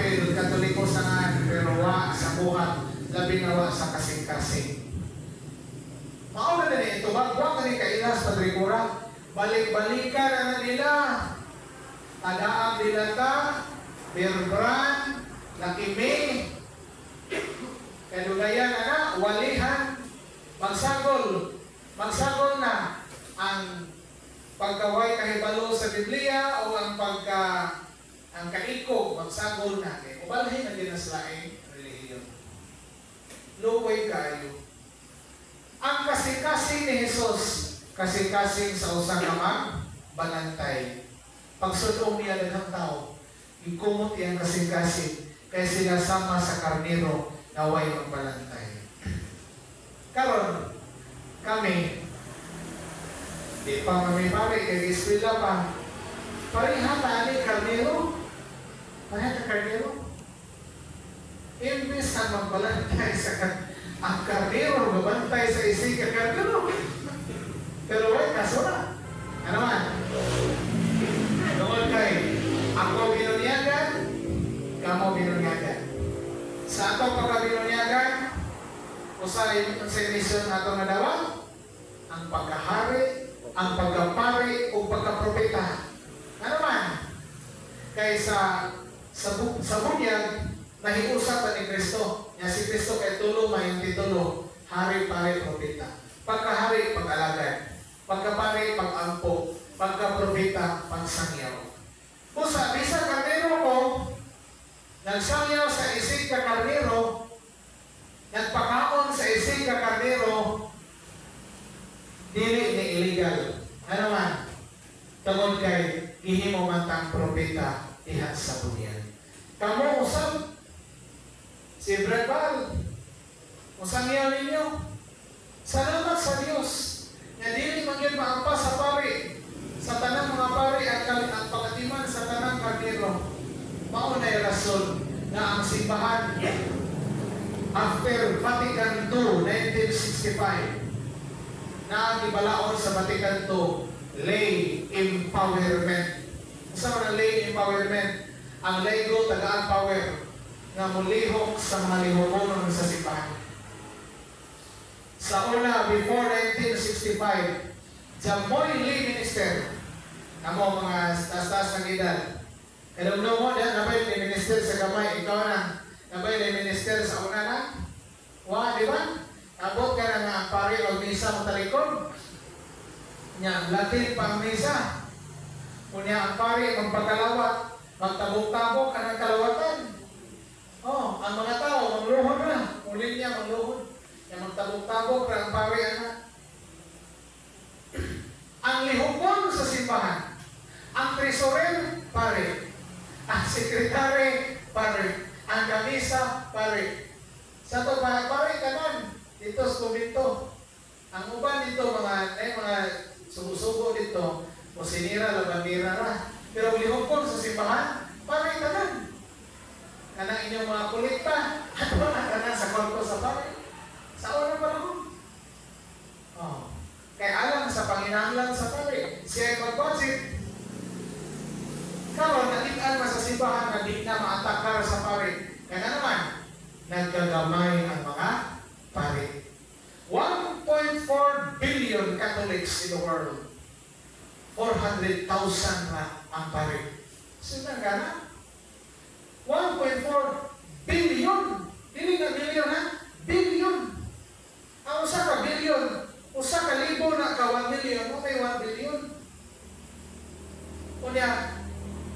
apil, katoliko sangan, pero wa sa buhat, labi na wa sa kasing-kasing. Mauna na ito, wag ni kailas, Padre Cura, balik-balikan na nila. Tadaang nila ta, Birbran, Lakime, kadugayan na, walihan, magsagol na ang pagkaway kahibalo sa Biblia o ang kaiko, magsagol na. Kubalhin na dinaslaing relihiyon. Luway kayo. Ang kasing-kasing ni Jesus, kasing-kasing sa usang kamang banantay. Pagsudong niya ng tao, ikumot iyang kasing-kasing kaya sila sama sa karnero na way magbalantay. Karon, kami, di pa mamipari kay eskwela pa, parihata ni karnero, parihata karnero. Imbis na magbalantay sa ang karnero, mabantay sa isig ka karnero. Pero wait, kaso na. Ano man? Tungkol kay, ako binunyagan, kamo binunyagan. Sa ato pagkabinunyagan, usay sa emisyon na ito nadawa, ang pagkahari, ang pagkapari, o pagkapropeta. Ano man? Kaya sa bunyag, nahiusapan ni Kristo. Nga si Kristo kay tulo, may titulo, hari, pare, propeta. Pagkahari, pag-alagad. Pagkapari, pag-ampo. Pagka-propeta, pagsangyaw. Busa, bisa karnero ko, nagsangyaw sa isig ka karnero, nagpakaon sa isig ka karnero, dili ni illegal. Ano man? Tungod kay, ihimo man tang propeta, ihat sa bunyan. Kamu usap, si Brebal, usangyaw ninyo, salamat sa Diyos, na dili magyud maampas sa pari, sa tanang mga pari at ang pangatiman sa tanang karnero. Mauna yung rason na ang simbahan after Vatican II, 1965, na ang ibalaon sa Vatican II, lay empowerment. Sa mga lay empowerment, ang laygo tagaan power nga mulihok sa mga lihomonon sa simbahan. Sa una, before 1965, Jamoy lay minister, amo mga taas-taas ng edad. Kadamdaw mo, nabay ni minister sa gamay, ikaw na, nabay ni minister sa una na. Wa, di ba? Abot ka na nga ang pari o misa mo talikod. Nya, Latin pang misa. Kunya ang pari, magpagkalawat, magtabok-tabok ka ng kalawatan. Oh, ang mga tao, magluhod na. Ulit niya, magluhod. Nya, magtabok-tabok ka ang pari, anak. Ang lihokon sa simbahan, ang treasurer, pare. Ang sekretary, pare. Ang kamisa, pare. Sa ito, pare, kanan. Dito, skumito. Ang uban dito, mga subo-subo dito, o sinira, labandira na. Pero ang lihokon sa simbahan, pare, kanan. Kanang inyong mga kulikta, at mga kanan sa kwarto sa pare. Sa unang panahon. Oh. Kaya alam sa panginahanglan sa pare, siya ay mag-budget. Karon, nakitaan mo sa simbahan na di na maatakar sa pare. Kaya naman, nagkagamay ang mga pare. 1.4 billion Catholics in the world. 400,000 na ang pare. Sino na gana? 1.4 billion. Dili na billion ha? Billion. Ang usa ka billion. Usa ka libo na ka 1 million, o may 1 billion. Kunya,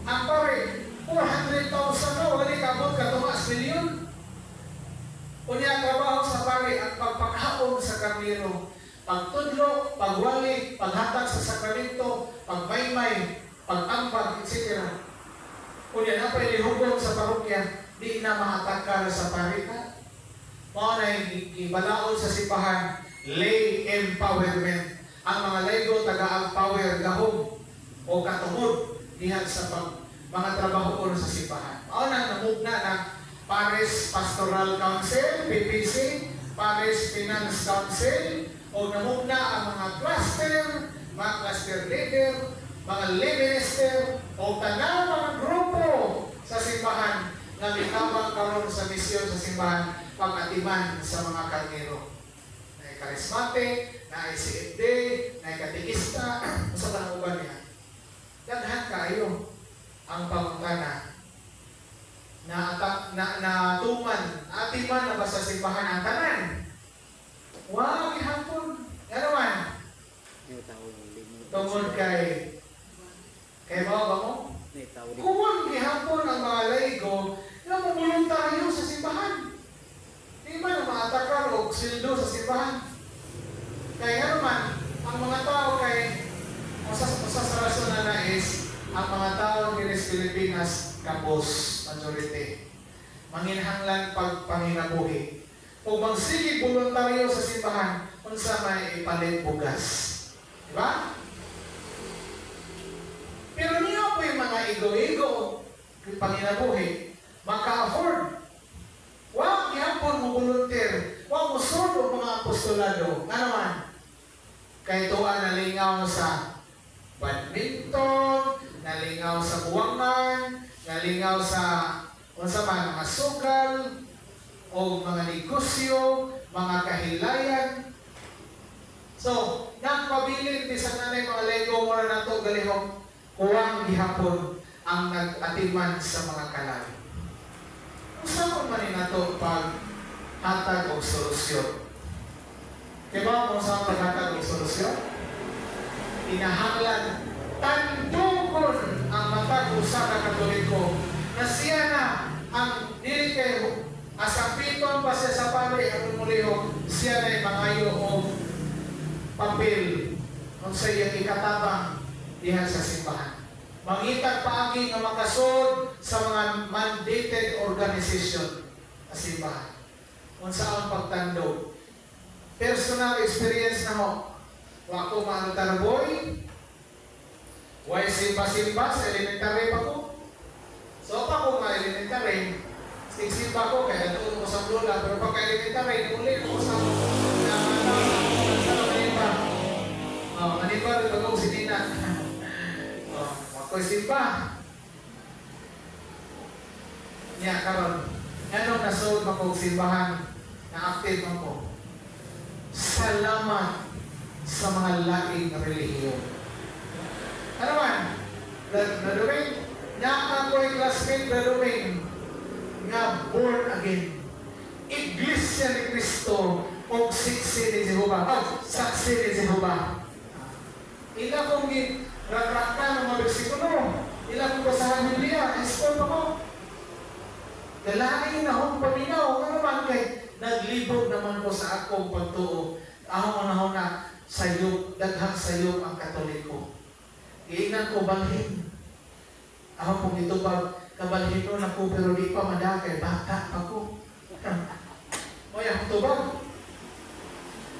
ang pare, 400,000 na, wali kabot ka tumas billion. Kunya, trabaho sa pare, ang pagpakaon sa karnero, pagtudlo, pagwali, paghatag sa sakramento, pagmaymay, pag-ambag, etc. Kunya, na pwede hugon sa parokya, di na mahatakar sa pare ka. Mga na ibalaon sa simbahan, lay empowerment. Ang mga laygo taga-empower gahom o katungod dihan sa mga trabaho ko sa simbahan. Mao nang namugna ng Paris Pastoral Council, PPC, Paris Finance Council, o namugna ang mga cluster leader, mga lay minister, o tanang mga grupo sa simbahan na na mitabang karon sa misyon sa simbahan pag-atiman sa mga karnero. Na charismatic, na CFD, na katikista, sa pananguban niya. Daghan kayo ang pangutana na tuman, atiman na ba sa simbahan ang tanan? Wow, gihapon. Ano man? Tungod kay ba mo? Kuwang gihapon ang mga laigo na mamuluntaryo sa simbahan. Di ba na maatakar o sildo sa simbahan? Kaya nga naman, ang mga tao kay masasarason na nais, ang mga tao ng Pilipinas, kapos, majority. Manginhanglan pagpanginabuhi. O magsige voluntaryo sa simbahan, kung sa may ipalit bugas. Diba? Pero niyo po yung mga ego-ego, panginabuhi, maka-afford. Huwag yapon mo volunteer. Huwag mo sordo mga apostolado. Nga naman, kay tuwa nalingaw sa badminton, nalingaw sa buwangan, nalingaw sa mga sugal, o mga negosyo, mga kahilayan. So, nagpabilin di sa nanay mga lego mo na ito galihong kuwang gihapon ang nag-atiman sa mga kalay. Usapon man na ito pag hatag o solusyon. Kaya ba kung saan paghatag o solusyon? Inahanglan tandukon ang matag sa Katoliko na siya na ang dili kayo asapiton pa siya sa pari ang muliho siya na mangayo o papel kung sa iyang ikatabang dihan sa simbahan. Mangitag paagi nga makasod sa mga mandated organization sa simbahan. Kung saan pagtandog. Personal experience na mo. Wako maano taraboy. Way simba-simba sa elementary pa ko. So pa ko nga elementary. Simba ko kaya natuto ko sa lola. Pero pagka-elementary, ulit ko sa maniba. Maniba rin bago si Nina. Wako'y simba. Niya, karon. Anong nasood mo kong simbahan na active mo? Salamat sa mga laking relihiyon. Ano man? Graduate? Naka ko yung classmate graduate nga born again. Iglesia ni Cristo o siksi ni Jehovah. Saksi ni Jehovah. Ila kong rakrakan ng mga bersikulo. Ila kong basahan Biblia. Ispon pa ko. Dalahin na akong paminaw. Ano man kay naglibog naman ko sa akong pagtuo. Ako na sayop, daghang sayop ang Katoliko. Iinan ko balhin. Ako pong ito pag kabalhin nun ako pero di pa madakay. Bata pa ko. O yung tubag.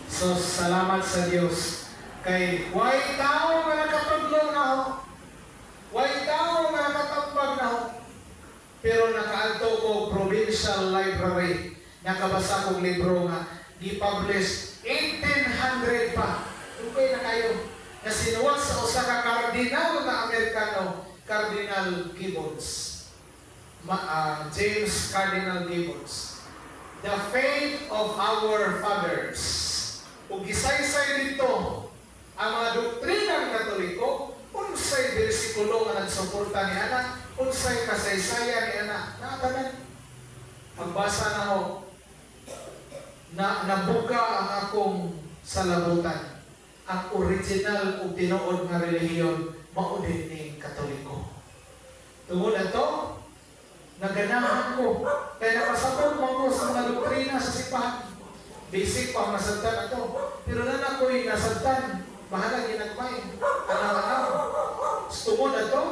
So, salamat sa Diyos. Kay way tao nga nakatudlo na ako. Way tao nga nakatambag na ako. Pero nakaadto ko provincial library. Nakabasa kong libro nga di-publish 1800 pa. Tugay na kayo. Na sinuwag sa usa ka kardinal na Amerikano, Cardinal Gibbons. James Cardinal Gibbons. The faith of our fathers. Ug gisaysay dito ang mga doktrinang Katoliko, unsay bersikulo nga nagsuporta ni ana, unsay kasaysayan ni ana. Nakatanan. Magbasa na ako na nabuka ang akong salabutan. Ang original o tinuod nga relihiyon mao din ning Katoliko. Tungod ato, naganahan ko kaya nakasabot mo ko sa mga doktrina sa simbahan. Basic pa nasabtan ato. Pero na ako'y nasabtan, bahala ginagmay. Ano-ano. Tungod ato,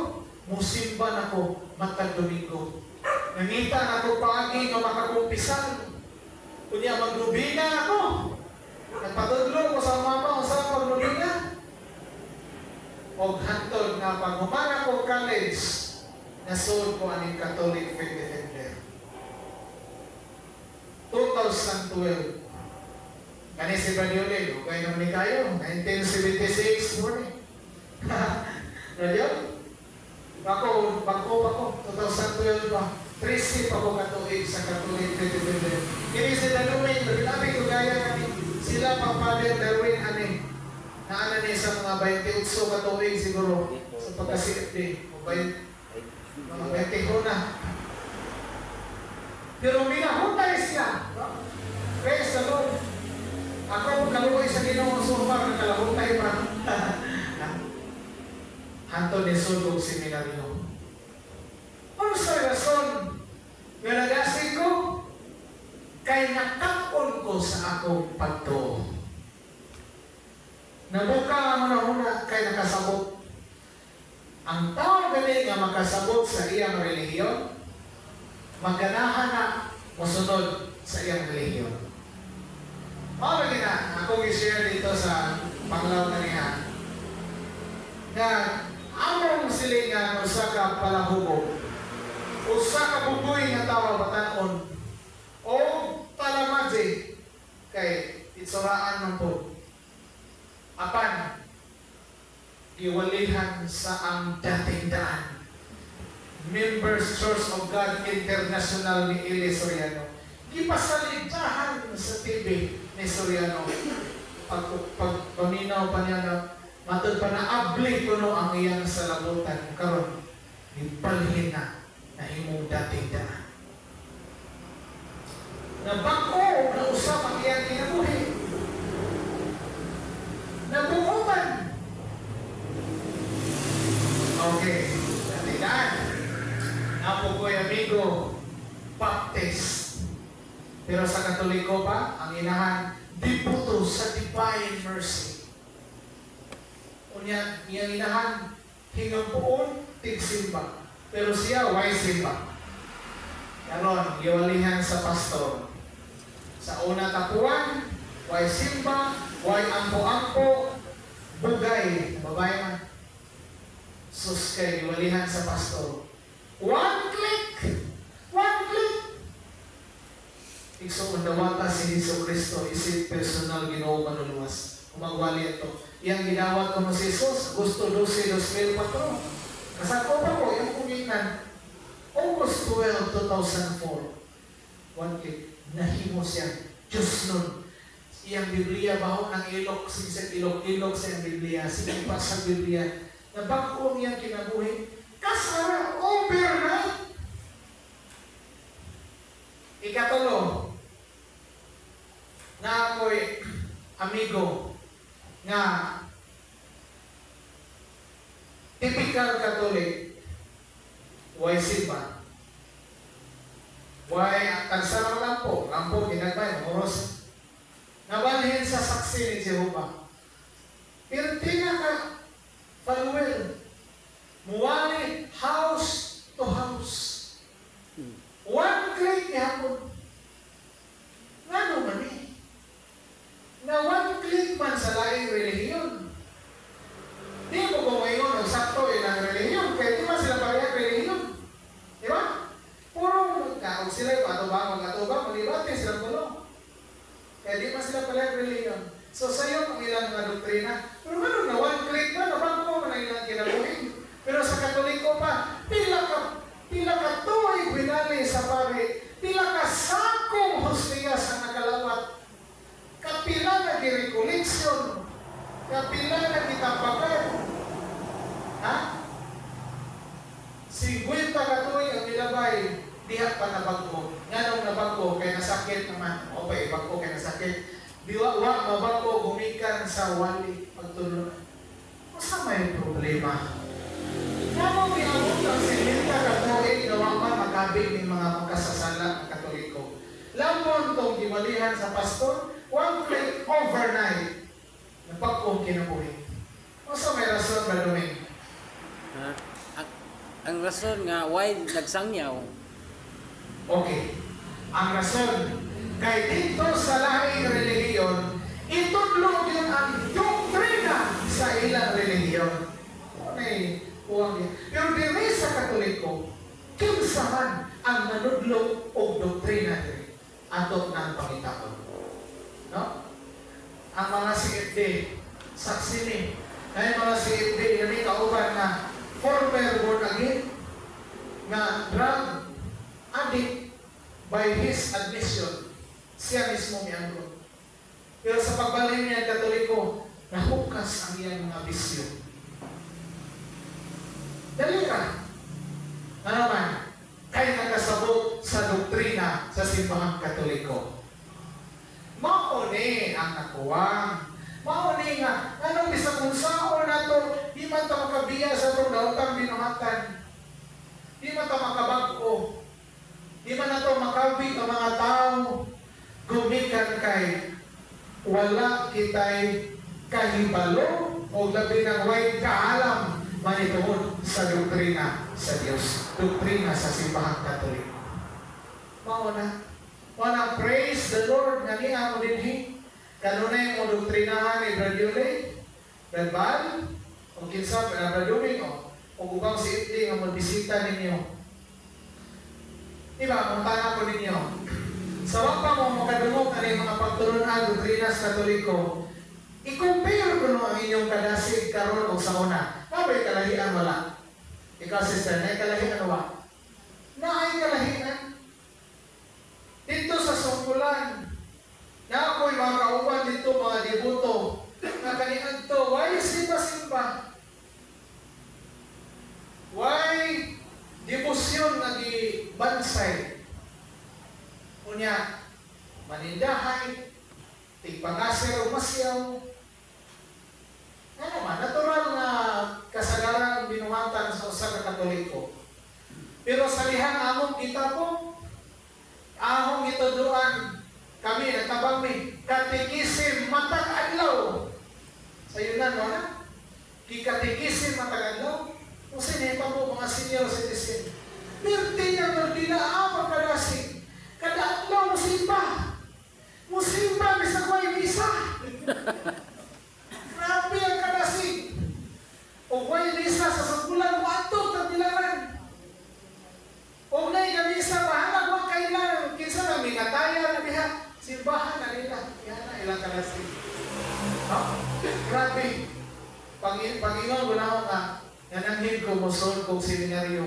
musimba na ko matag Domingo. Nangita na ko paagi nga makakumpisan. Kunya maglubingan ako. Nagpatudlo ko sa mama o sa paglubingan. O hantod nga pag humana ko college, nasood ko aning Catholic Faith Defender. 2012. Kani si Bradiole, okay naman ni kayo. 1976 morning. Radio? Bako, 2012. 2012 pa. 13 pa ko katuig sa Catholic Independent. Kini sila Darwin, labi ko gaya kami. Sila pa Father Darwin, na ano niya sa mga 28 katuig siguro sa pagka-CFD. Mga 20 na. Pero minahutay siya. Praise the Lord. Ako kaluoy sa Ginoong Sumar, nakalahutay pa. Hanto ni Sudog Seminaryo. Ano sa rason nga nagasig ko? Kay nakapon ko sa akong pagtuo. Nabuka ang una kay nakasabot. Ang tao gali nga makasabot sa iyang relihiyon, maganahan na musunod sa iyang relihiyon. Mawag na, ako i-share dito sa panglaw kaniya. Na among silingan usa ka palahubog, usa ka buboy nga tawa batanon, o talamaji kay itsuraan ng po. Apan iwalihan sa ang dating daan. Members Church of God International ni Eli Soriano. Ipasalitahan sa TV ni Soriano. Pagpaminaw pa niya na matod pa na abli ko no ang iyang salabutan. Karon ipalhin na imong dating daan. Nabako na usap ang iyang kinabuhi. Nabuhutan. Okay. Dating daan. Napo ko'y amigo, baptist. Pero sa Katoliko pa, ang inahan, diputo sa divine mercy. Unya, iyang inahan, hingang poon, tigsimba. Pero siya, why simba? Karon, giwalihan sa pastor. Sa una tapuan, why simba, why ampo-ampo, bugay, babae man. Sus kay giwalihan sa pastor. One click! One click! Ikso mandawata si Hesus Kristo, isip personal Ginoo manuluwas. Umagwali ito. Iyang ginawat ko mo si Jesus, gusto 12, 2004. Kasako pa ko, yung kumitan, August 12, 2004. One click, nahimo siya. Diyos nun. Iyang Biblia, bahon ng ilok, sinisip ilok-ilok sa iyang Biblia, sinipas sa Biblia, nabagong iyang kinabuhi, kasara, overnight. Ikatulo, na ako'y amigo nga typical Catholic, why simba? Why tagsarang lampo? Lampo, ginagmay, moros. Nabalhin sa saksi ni Jehovah. Pero ka, Panuel, muwali house to house. One click hapon. Nga naman eh. Na one click man sa laing relihiyon. Di mo kung ngayon, nagsakto ilang relihiyon, kaya di man sila parehang relihiyon. Di ba? Puro magkaog sila, mag-atubang, malibati sila puno. Kaya di man sila parehang relihiyon. So sa'yo kung ilang mga doktrina, pero ano na, one click na, nabago mo na ilang kinabuhin. Pero sa Katoliko pa, pila ka tuway binali sa pari, pila ka sakong hostia sa nakalawat, kapila na gi-recollection, kapila na gitapakan. Ha? 50 ka tuway ang ilabay, diha pa nabago. Nga nung nabago, kaya nasakit naman. O ba, ibago kaya nasakit. Diwa, mabago, gumikan sa wali, pagtulungan. Masa may problema? Kamo ginamot ang 70 katuig na waman magkabig ng mga magkasasala ng Katoliko. Lamon itong giwalihan sa pastor, one click overnight. Napagkong kinabuhi. Masa may rason ba Domingo? Ang rason nga, why nagsangyaw? Okay. Ang rason, kay dito sa lahing relihiyon, itudlog yun ang doktrina sa ilang relihiyon. Okay. Pero diri sa Katoliko, kinsaman ang nanudlog o doktrina diri ato ng pangitaon. No? Ang mga CFD, saksi ni, ay mga CFD, kami kauban na former born again. nga drug addict by his admission. Siya mismo miyanggo. Pero sa pagbalhin niya Katoliko, nahukas ang iyang mga bisyo. Dali ka. Ano man? Kay nakasabot sa doktrina sa simbahang Katoliko. Mauni ang nakuwang. Mauni nga, anong bisa kung saan na ito, di man ito makabiya sa itong daotang binuhatan. Di man ito makabag-o. Di man na ito makabig ang mga tao. Gumikan kay wala kita'y kahibalo o labi ng way kaalam manituon sa doktrina sa Diyos. Doktrina sa simbahang Katoliko. Mauna. Wana, praise the Lord nga niya mo din kanunay mo doktrinahan ni Bradiole, Bradbal, o kinsa, Braduming, o ubang si Itli nga magbisita ninyo. Diba, mutana ko ninyo. Sa wapa mo makadungog na mga pagtulunan doktrina sa Katoliko, i-compare ko no ang inyong kadasig karon o sa una. Mabay kalahian wala. Ikaw, sister, na kalahian wala. Na ay kalahian. Dito sa sungkulan, na ako'y mga kauban dito, mga debuto, na kanian to, why simba-simba? Why debosyon na di bansay? Unya, manindahay, tigpangasir o masyaw. Ano man, natural na kasagaran binuhatan sa usa ka Katoliko. Pero sa lihang among kita po, ahong ituduan, kami natabang mi, katikisim matag adlaw. Sa yunan, no na? Kikatikisim matag adlaw. Kung sinipa po mga senior citizen, mirti niya merdila ang pagkadasig. Kada adlaw musimba. Musimba, bisa ko ay misa. Grabe ang kadasig. O ko ay misa sa sangkulan mo ato, tabilaran. O na ikamisa, bahala ko kailan. Kinsa na minataya na biha. Simbahan na nila. Yan na ilang kadasig. Grabe. Panginoon, gunahon nga. Nananghid ko musol kong seminaryo.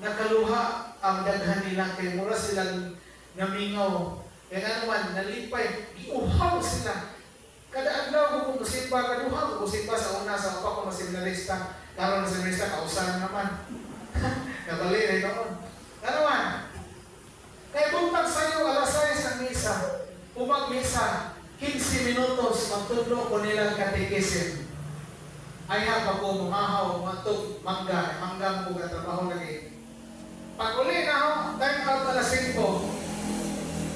Nakaluha ang daghan nila kay mura silang namingaw. Kaya naman, nalipay. Iuhaw sila. Kada adlaw ko kung kusimpa, kaduha ko kusimpa sa una sa apa ko na seminarista. Karoon na seminarista, kausan naman. Nabali na noon. Ano man? Kaya buntag sa'yo, alas 6 ang misa. Umag misa, 15 minutos, magtudlo ko nilang katikisim. Ayaw pa ko bumahaw, matug, mangga mo ka trabaho lagi. Pag uli na ako, time out alas 5.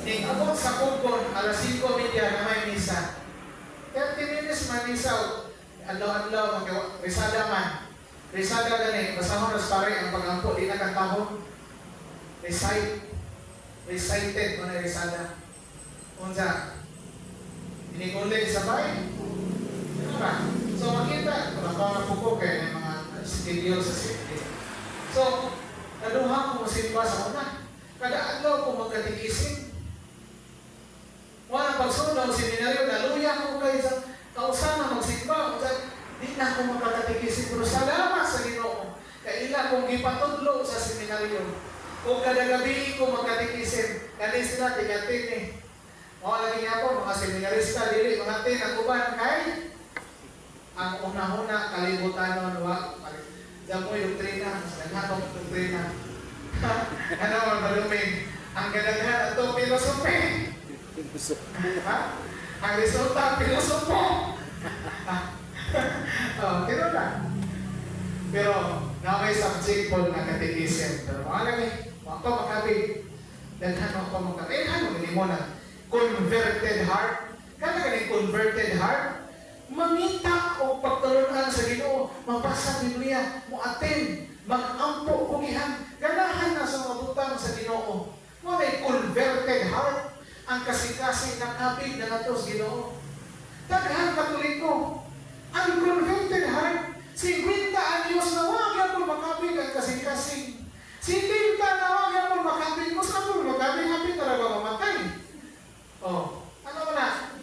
Ning abot sa kupon, alas 5:30 na may misa. 30 minutes man misa, adlaw-adlaw, risada man. Risada gani, basahon nas pare ang pagampo, di na kantahon. Recited mo na risada. Unsa? Inigulig sabay. Ano ba? So makita, kulakaw na po kaya may mga schedule sa safety. So, naduha ko masimba sa una. Kada adlaw ko magkatikisim. Wala pagsunod sa seminaryo, naluya ko kayo sa kausana magsimba. Di na ako magkatikisim. Pero salamat sa Ginoo. Kaila kong gipatudlo sa seminaryo. Kung kada gabi ko magkatikisim, kani sila tigatin eh. Mga lagi niya po, mga seminarista, dili, mga tin, ang uban kay ang una-una kalibutan nun, diyan mo yung doktrina, naghatong doktrina. Ano ang maluming? Ang gadaghan ito, filosofi. Ang resulta, filosopo. Pero na. Pero, na may subject po na katikism. Pero mga lagi, mga pa makabig. Daghan mga pa makabig. Ano hindi mo na? Converted heart. Kaya ka converted heart? Mangita o pagtulunan sa Ginoo, mabasa ang Biblia, muatin, mag-ampo, kugihan, ganahan na sa mabutang sa Ginoo. May converted heart, ang kasi-kasi nakabig na nato sa Ginoo. Daghan Katoliko, ang converted heart, 50 anyos na wag yan mo makabig ang kasi-kasi. 70 na wag yan mo makabig, mas na mo makabig, happy talaga mamatay. Ano mo na?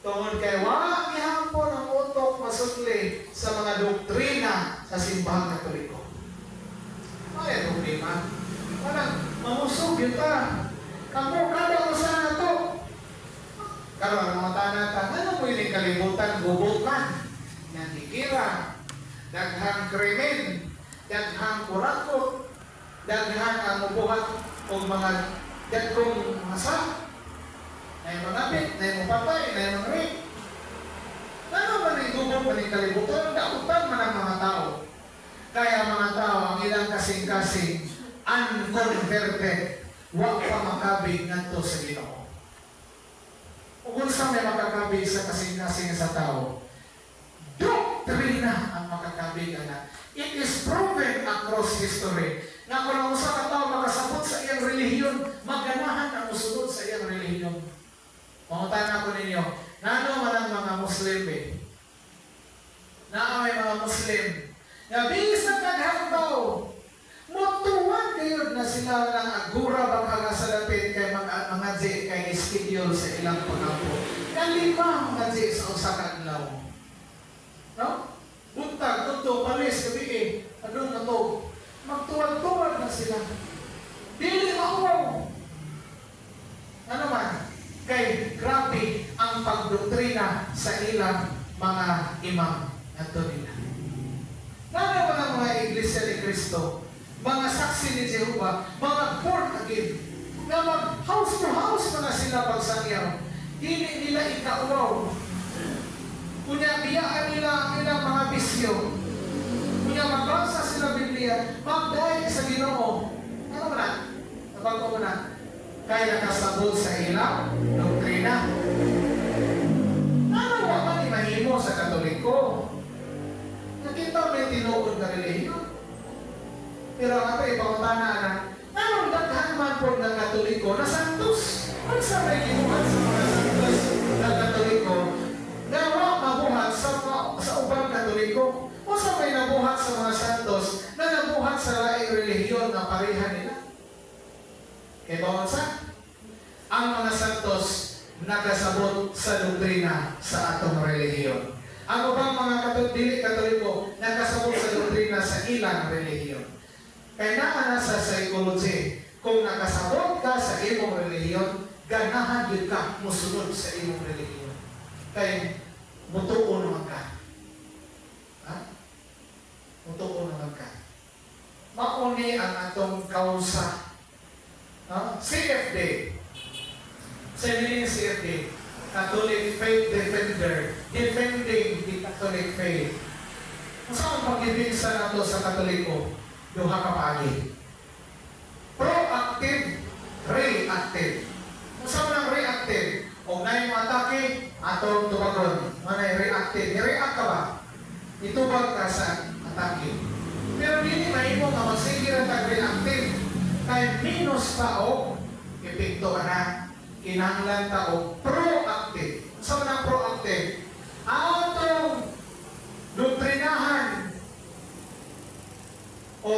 Tungod kay wala gihapon ang utok masudli sa mga doktrina sa simbahang Katoliko. Ano yung problema? yun ta. Kamu, kada ko sa nato. Karoon ang mga tanata, ano mo yung kalibutan, gubukan, nandikira, daghang krimen, daghang kurakot, daghang ang ubuhat o mga dagkong masa, na yung manapit, na yung mapapay, na yung manapit. Ano man yung gubok man yung kalibutan, dautan man ang mga tao. Kaya mga tao, ang ilang kasing-kasing, unconverted, huwag pa makabig nito sa Ginoo. O kung saan may makakabig sa kasing-kasing sa tao, doktrina ang makakabig na. It is proven across history na kung ang usa ka tao makasabot sa iyang relihiyon, maganahan ang usunod sa iyang relihiyon. Pangutan ko ninyo, nano man ang mga Muslim eh? May mga Muslim na bingis ng daghang tao, mutuwan kayo na sila ng agura baka sa lapit kay mga J kay schedule sa ilang pangapo. Kalima mga J sa usakan law. No? Buntag, tuto, palis, gabi eh. Ano na to? Magtuwag-tuwag na sila. Dili mauwaw. Ano man? Kay grabe ang pagdoktrina sa ilang mga imam at nila. Nana ba ng mga iglesia ni Cristo, mga saksi ni Jehovah, mga born again, na mag house to house na sila pagsangyaw, hindi nila ikauwaw. Kunya biyaan nila ang ilang mga bisyo, kunya magbasa sila Biblia, magdahil sa Ginoo. Ano ba na? Nabago mo na? Kaya nakasabot sa ilang doktrina. Ano ba man imahimo sa Katoliko? Nakita may tinuod na relihiyon. Pero ang ato ipangutana na, anong daghan man po ng Katoliko na santos? Ano sa may ginuhat sa mga santos ng Katoliko na mabuhat sa ubang Katoliko? O sa may nabuhat sa mga santos na nabuhat sa laing relihiyon na pareha nila? Kaya bawang sa? Ang mga santos nakasabot sa doktrina sa atong relihiyon. Ang ubang mga dili Katoliko nakasabot sa doktrina sa ilang relihiyon. Kaya naa na sa psychology, kung nakasabot ka sa imong relihiyon, ganahan yun ka musunod sa imong relihiyon. Kaya mutuo naman ka. Ha? Mutuo naman ka. Mauni ang atong kausa. CFD. Sa meaning CFD, Catholic Faith Defender, defending the Catholic faith. Kung saan pag-ibig sa nato sa Katoliko, duha ka paagi. Proactive, reactive. Kung saan ang reactive, o na yung atake, atong tubagon. Manay reactive. I-react ka ba? Itubag ka sa atake. Pero hindi mahimo ka magsige na tag-reactive. Kaya minus tao, epekto ka na. Kinahanglan tao, proactive. Saan ang proactive? Atong doktrinahan o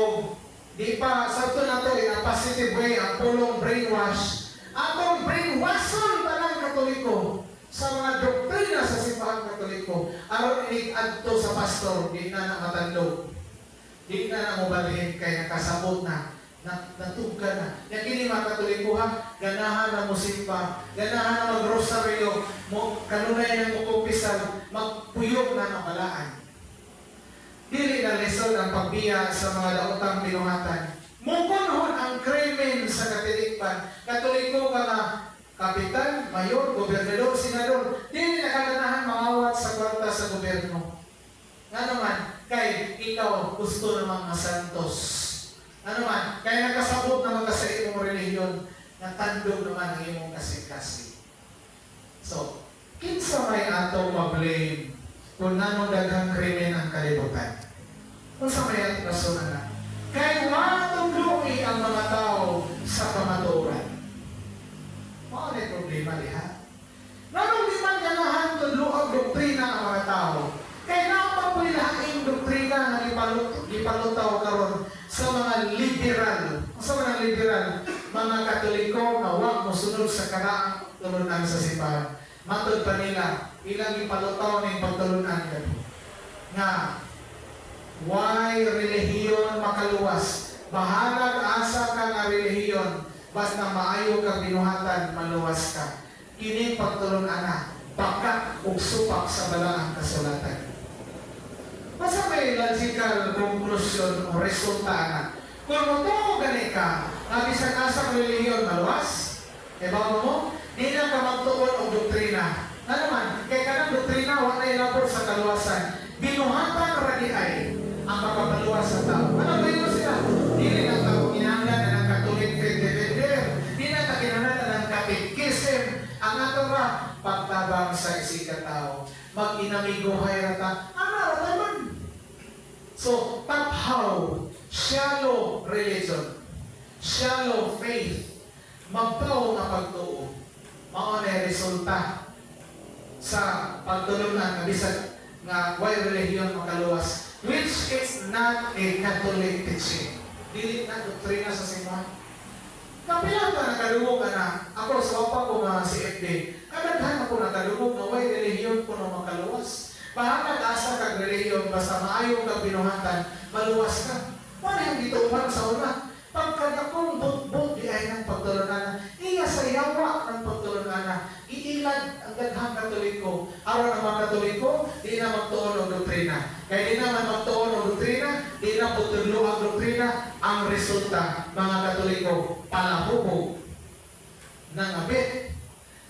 di pa sa ito na ito in a positive way ang pulong brainwash. Atong brainwashon pa ng Katoliko sa mga doktrina sa simbahan Katoliko. Aron inig-adto sa pastor, di na matandog. Di na mabalihin kay nakasabot na. Natugka na. Yan kini mga Katoliko ha, ganahan na musimba, ganahan na mag-rosaryo, kanunay na mukumpisal, magpuyok na nabalaan. Dili na lesson ang pagbiya sa mga daotang binuhatan. Mukunhon ang krimen sa katilikpan. Katoliko ka na kapitan, mayor, gobernador, senador, dili na kaganahan mangawat sa kwarta sa gobyerno. Nga naman, kay ikaw gusto namang masantos. Ano man, kaya nakasabot naman ka sa imong relihiyon, natandog naman ang imong kasing-kasing. So, kinsa may atong ma-blame kung nanong daghang krimen ang kalibutan? Kung sa may atong rasonan na? Kaya matulungi ang mga tao sa kamaturan. Ano yung problema liha? Nanong di man ganahan tulungan doktrina ang mga tao? Kaya napapulilaing doktrina na ipalutaw karon sa mga liberal. Sa mga liberal, mga Katoliko na huwag musunod sa karaang tulunan sa simbahan. Matod pa nila, ilang ipalutaw ng pagtulunan nga why relihiyon makaluwas? Bahalag asa ka nga relihiyon basta maayo kang binuhatan, maluwas ka. Kini pagtulon ana, pakat ug supak sa balaang kasulatan. Basta may logical conclusion o resulta na. Kung mo gani ka, bisag asang relihiyon maluwas, bago mo, di na ka magtuon o doktrina. Na naman, kay kanang doktrina, wala ilabot sa kaluwasan. Binuhatan radi ay ang makapaluwas sa tao. Ano ba yun sila? Di na tao kinahanglan na ng Catholic Fender. Di na ta kinahanglan na ng Catecism. Ang ato ra, pagtabang sa isika tao. Mag-inamiguhay rata. Ano naman? So, taphaw, shallow religion, shallow faith, magtaw na pagtuo, mao na resulta sa pagtulungan na bisag nga way relihiyon makaluwas, which is not a Catholic teaching. Dili na doktrina sa simbahan. Kapila ka nakadungog na, ako sa wapa ko nga si FD, kadaghan ako nakadungog na way relihiyon ko na makaluwas. Bahala asa kag relihiyon, basta maayo kag binuhatan, maluwas ka. Wala yung gituuhan sa una. Pagkadakong bot-bot di ay ng pagtulunan, iya sa yawa ng pagtulunan, iilad ang daghang Katoliko. Araw ng mga Katoliko, di na magtuon ng doktrina. Kaya di naman magtuon ng doktrina, di na putullo ang doktrina. Ang resulta, mga Katoliko, palahubog ng abit,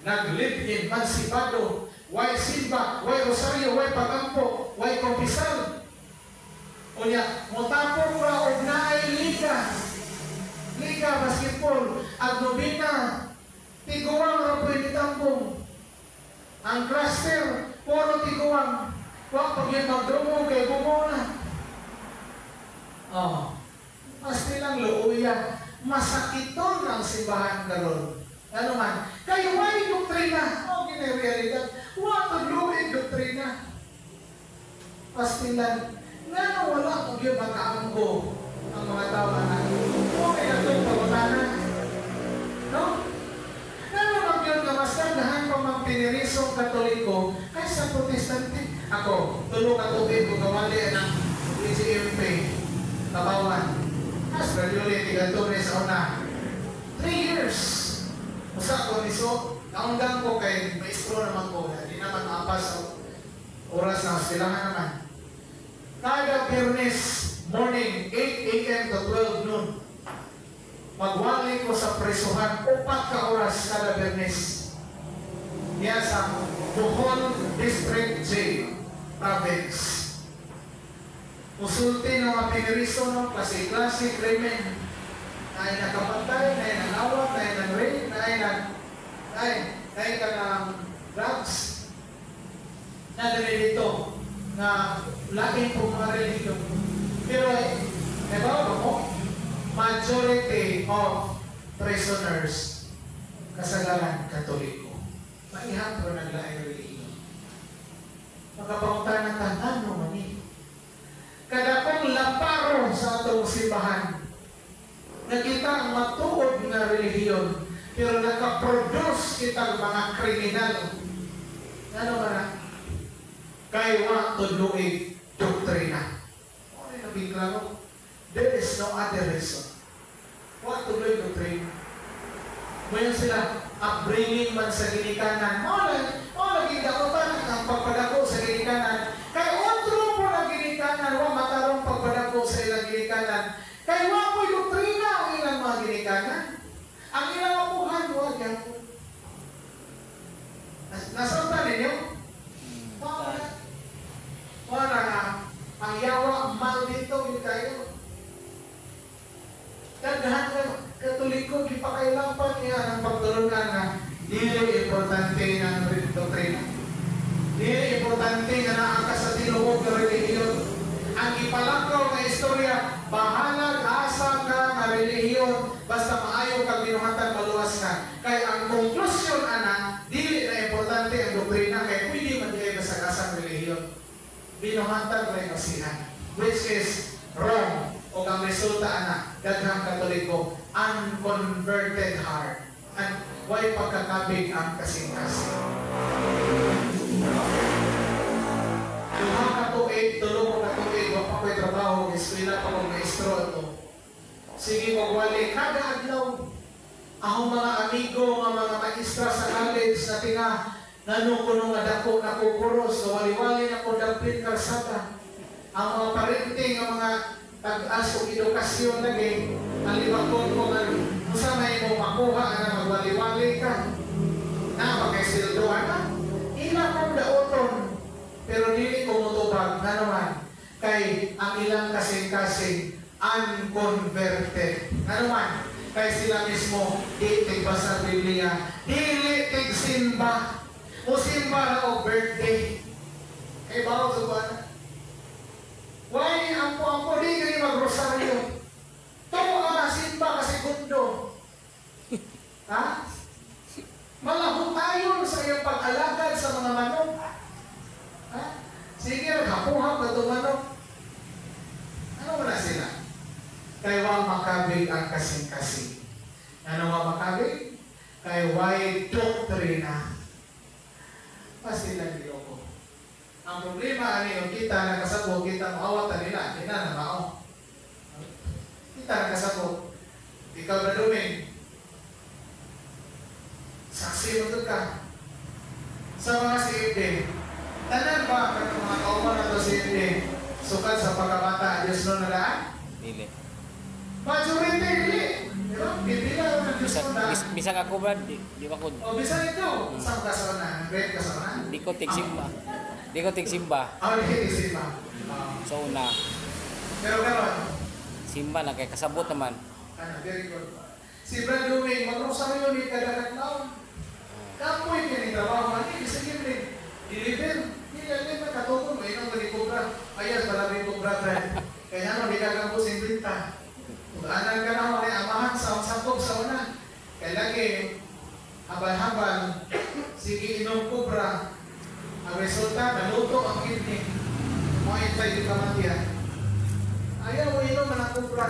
nag-live-in, mansibado, way simba, way rosaryo, way pagampo, way kompisal. Unya, motapong ra og naay liga basketball, agnobina, tiguang ra pwede tampong. Ang cluster, puro tiguang. Huwag pag yung magdrumo kay bumuna. Mas nilang luuya. Masakiton ang simbahan karon. Ano man, kayo may doktrina. Ginarealidad. Huwag magluin doktrina. Mas nilang, nga wala kung yung makaanggo ang mga tao na okay na itong pagkutanan. No? Nga yun nga mas gandahan pa mang pinirisong Katoliko kaysa Protestante. Ako, tulong at tubig ko kawali ng EGMP Tabawan. As gradually, tigatone sa una. 3 years. Usa ko niso, naunggang ko kay maestro naman ko. Hindi naman maapas sa oras na silangan naman. Kada Biyernes morning, 8 a.m. to 12 noon, magwali ko sa presuhan 4 ka oras kada Biyernes. Diya sa Bohol District Jail, Province. Musulti ng mga piniriso ng klase-klase, krimen. Na ay nakapantay, na ay nangawat, na ay nang-rape, na ay ka ng drugs. Na dito na laging po mga religion. Pero nabawa mo, majority of prisoners kasagaran Katoliko. Maihang pero naglaing religion. Magkapangutan ng tanan mo mani. Kada kong laparo sa atong simbahan, nakita ang matuod na religion, pero nakaproduce kitang mga kriminal. Ano ba na? Kaya wa tudluig doktrina. Ano yung nabing klaro? There is no other reason. Wa tudluig doktrina. Ngayon sila, upbringing man sa ginikanan. Lagi dakotan ang pagpadako sa ginikanan. Kaya otro po na ginikanan, wa matarong pagpadako sa ilang ginikanan. Kaya wa po'y doktrina ang ilang mga ginikanan. Ang ilang apuhan, wa yan po. Nasunta ninyo? Wala nga, ang yawa, mal dito, yun kayo. Dagdahan ka, Katoliko, ipakailapan niya ang pagtulungan na dili importante ng doktrina. Dili importante na naangkas sa tinuod na relihiyon. Ang ipalakaw na istorya, bahalag, asa ka na relihiyon, basta maayo kang binuhatan, maluwas ka. Kaya ang konklusyon, anak, dili na importante ang doktrina, kaya pwede man kayo basag-asang relihiyon. Binuhatan rin kasihan, which is wrong. O ang resulta na daghang Katoliko, unconverted heart. And why pagkakabig ang kasing-kasing. Tuha ka tuig, tulong ka tuig, wapa ko'y trabaho, eskwela pa kong maestro ito. Sige, magwali, kada adlaw. Ako mga amigo, mga maestra sa college na tinga, nanukuno nga dako na kukuros, wali-wali na ko daplin karsata. Ang mga parenting, ang mga tag-as o edukasyon lagi, nalibakon ko nga, sa may mo makuha na magwali-wali ka. Na, magkaisildoan ka. Ilang kong daoton, pero dili ko mutubag, na naman, kay ang ilang kasing-kasing unconverted. Na naman, kay sila mismo, di tigbasa Biblia, dili tigsimba, o simba na o birthday. Kay bawal sa buwan. Why, ang di gani mag-rosaryo. Tawa ka na simba kasi gundo. Ha? Malahong tayo sa iyong pag-alagad sa mga manok. Ha? Sige, naghapuhap na itong manok. Ano mo na sila? Kaya wang makabig ang kasing-kasing. Ano wang makabig? Kaya why doktrina? Pasilang niloko. Ang problema ano kita nakasabot, kita maawatan nila, hindi na mao. Kita nakasabot. Ikaw na duming. Saksi mo ito ka. Sa mga CFD, tanan ba ang mga kauman na ito CFD, sukat sa pagkabata, Diyos no nalaan? Dili. Majority, dili. Di ba? Pipila ko ng Diyos no na. Bisag ako ba? Di ba ko? O, bisa ikaw. Saan ka sa una? Grade ka sa una? Di ko tigsimba. Di ko tigsimba. Hindi simba. Sa una. Pero karon, Simba na kay kasabot naman. very good. Si Brad Luming, mag-rosaryo ni kada taon. Kapoy kini trabaho man ni sige rin. Deliver. Hindi lang makatulong mo inong gali kubra. Ayas balabi kubra trend. Kaya ano di ka gambo sin brinta. Anan ka na mo ni amahan sa sakop sa una. Kaya lagi habal-habal sige inom kubra. Ang resulta naluto ang kidney. Mo itay di kamatian. Ayaw mo inom ang kubra.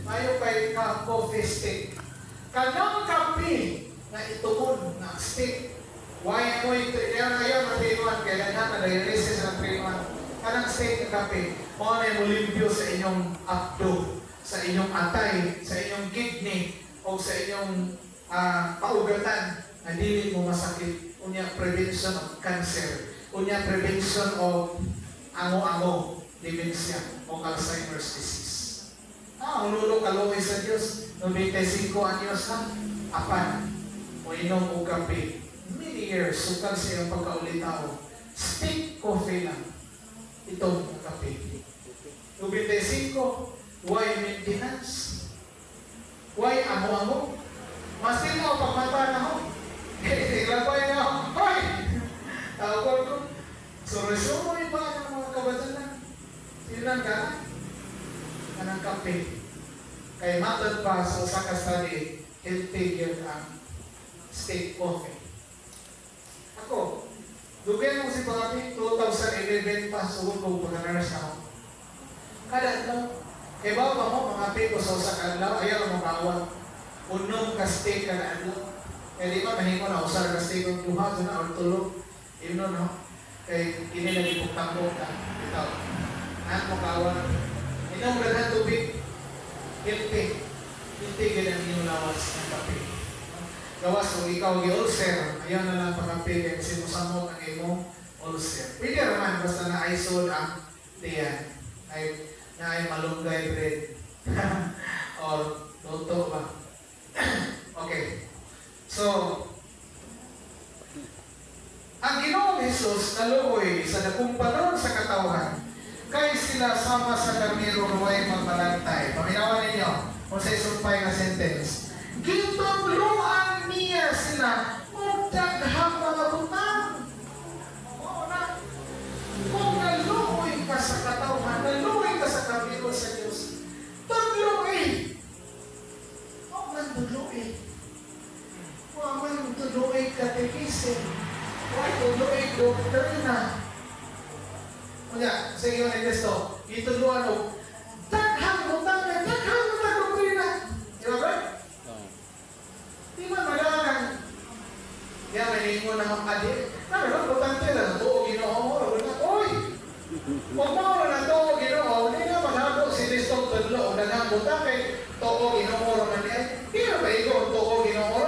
Ayaw kay ka coffee stick. Kanang kape na ituon na stick. Why mo ito? Ayaw na 3-1. Kailangan na dialysis ng 3-1. Kanang stick na kape. Kung ano yung limpyo sa inyong abdo, sa inyong atay, sa inyong kidney, o sa inyong paugatan na dili mo masakit. Unya prevention of cancer. Unya prevention of ango-ango, dementia, o Alzheimer's disease. Ang lulo kaluwi sa Diyos, 95 anyos na, apan, o inom o kape. Many years, sukal sa iyong pagkaulitao. Stick coffee lang. Itong kape. 95, why maintenance? Why amo-amo? Mas din ako pagmata na ako. Iglapay na ako. Hoy! Tawag ko. So, yung ba ng mga kabatanan? Sinan ka na? Kanang kape. Kaya matod pa sa usa ka study, healthy yun ang steak coffee. Ako, dugan mo si Papi, 2011 pa, sugod ko pag-nurse ako. Kada no, kaya ba mo, mga piko sa usa ka adlaw, ayaw mo bawal. Unong ka steak ka na adlaw. Kaya di ba, mahimo na usar ka steak ng duha, doon na or tulog. Yun no, kaya kinilagi kong tambok ka. Ito, naan mo bawal. Inom lang tubig, healthy. Healthy ganyan yung lawas ng kape. Gawas kung ikaw gi-ulcer, ayaw na lang pag-kape kasi musamot ang imong ulcer. Pwede naman basta na-isod ang tiyan. Na ay malunggay bread. Or luto ba? Okay. So, ang Ginoong Jesus naluoy sa nakumpanon sa katawan, kay sila sama sa kamiro ruway magbalantay. Paminawan ninyo kung sa isumpay na sentence. Gituluan niya sila magdaghang mga butang. Oo na. Kung naluoy ka sa katawan, naluoy ka sa kamiro sa Diyos, tuluoy. Huwag man tuluoy. Huwag man tuluoy katekisin. Huwag tuluoy doktrina. Kaya, sa iyo ni Cristo, ituluan o, daghang butang doktrina. Di ba, bro? Di ba madalang? Kaya may ingon na mga adik, ano, butang tila, natuo Ginoo mo, oy! Huwag mo na natuo Ginoo, hindi nga maghabo si Cristo tudlo, o daghang butang kay tuo Ginoo mo naman niya. Di na ba ikaw tuo Ginoo?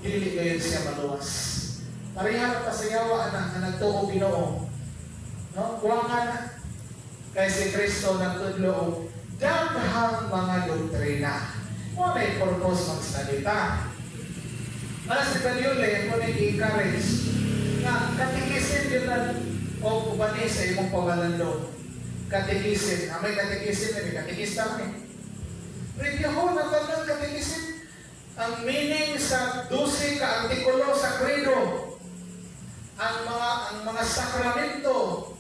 dili gayon siya maluwas. Parihara pa sa yawa na nagtuo Ginoo. No? Kuwangan na. Kay si Kristo nagtudlo daghang mga doktrina. Mo na purpose magsalita. Para sa Kadiyole, mo na i-encourage na katikisin yun na o ubani sa imong pawalando. Katikisin. May katikisin na may katikista mo eh. Review ho na talagang katikisin. Ang meaning sa 12 ka artikulo sa Credo, ang mga sakramento,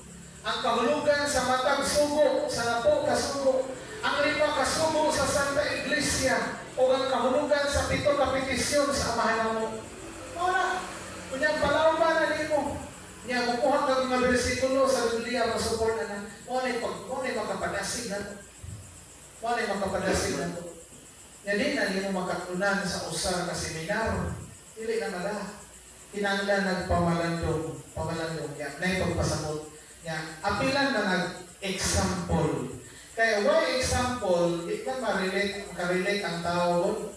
ang kahulugan sa matag sugo, sa napo kasugo, ang 5 kasugo sa Santa Iglesia, o ang kahulugan sa 7 ka petisyon sa Amahan mo. Wala. Kunyang palawban na nimo. Niya, kukuha ka mga bersikulo sa Biblia, masupport na wala makapadasig na ito. Wala makapadasig na ito. Hindi na niyo makatunan sa usa ka seminar. Dili na mala. Kinanglan nagpamalandong. Pamalandong. Na ipagpasamot. Apilan na nag-example. Kaya why example, di ka makarelate ang tao.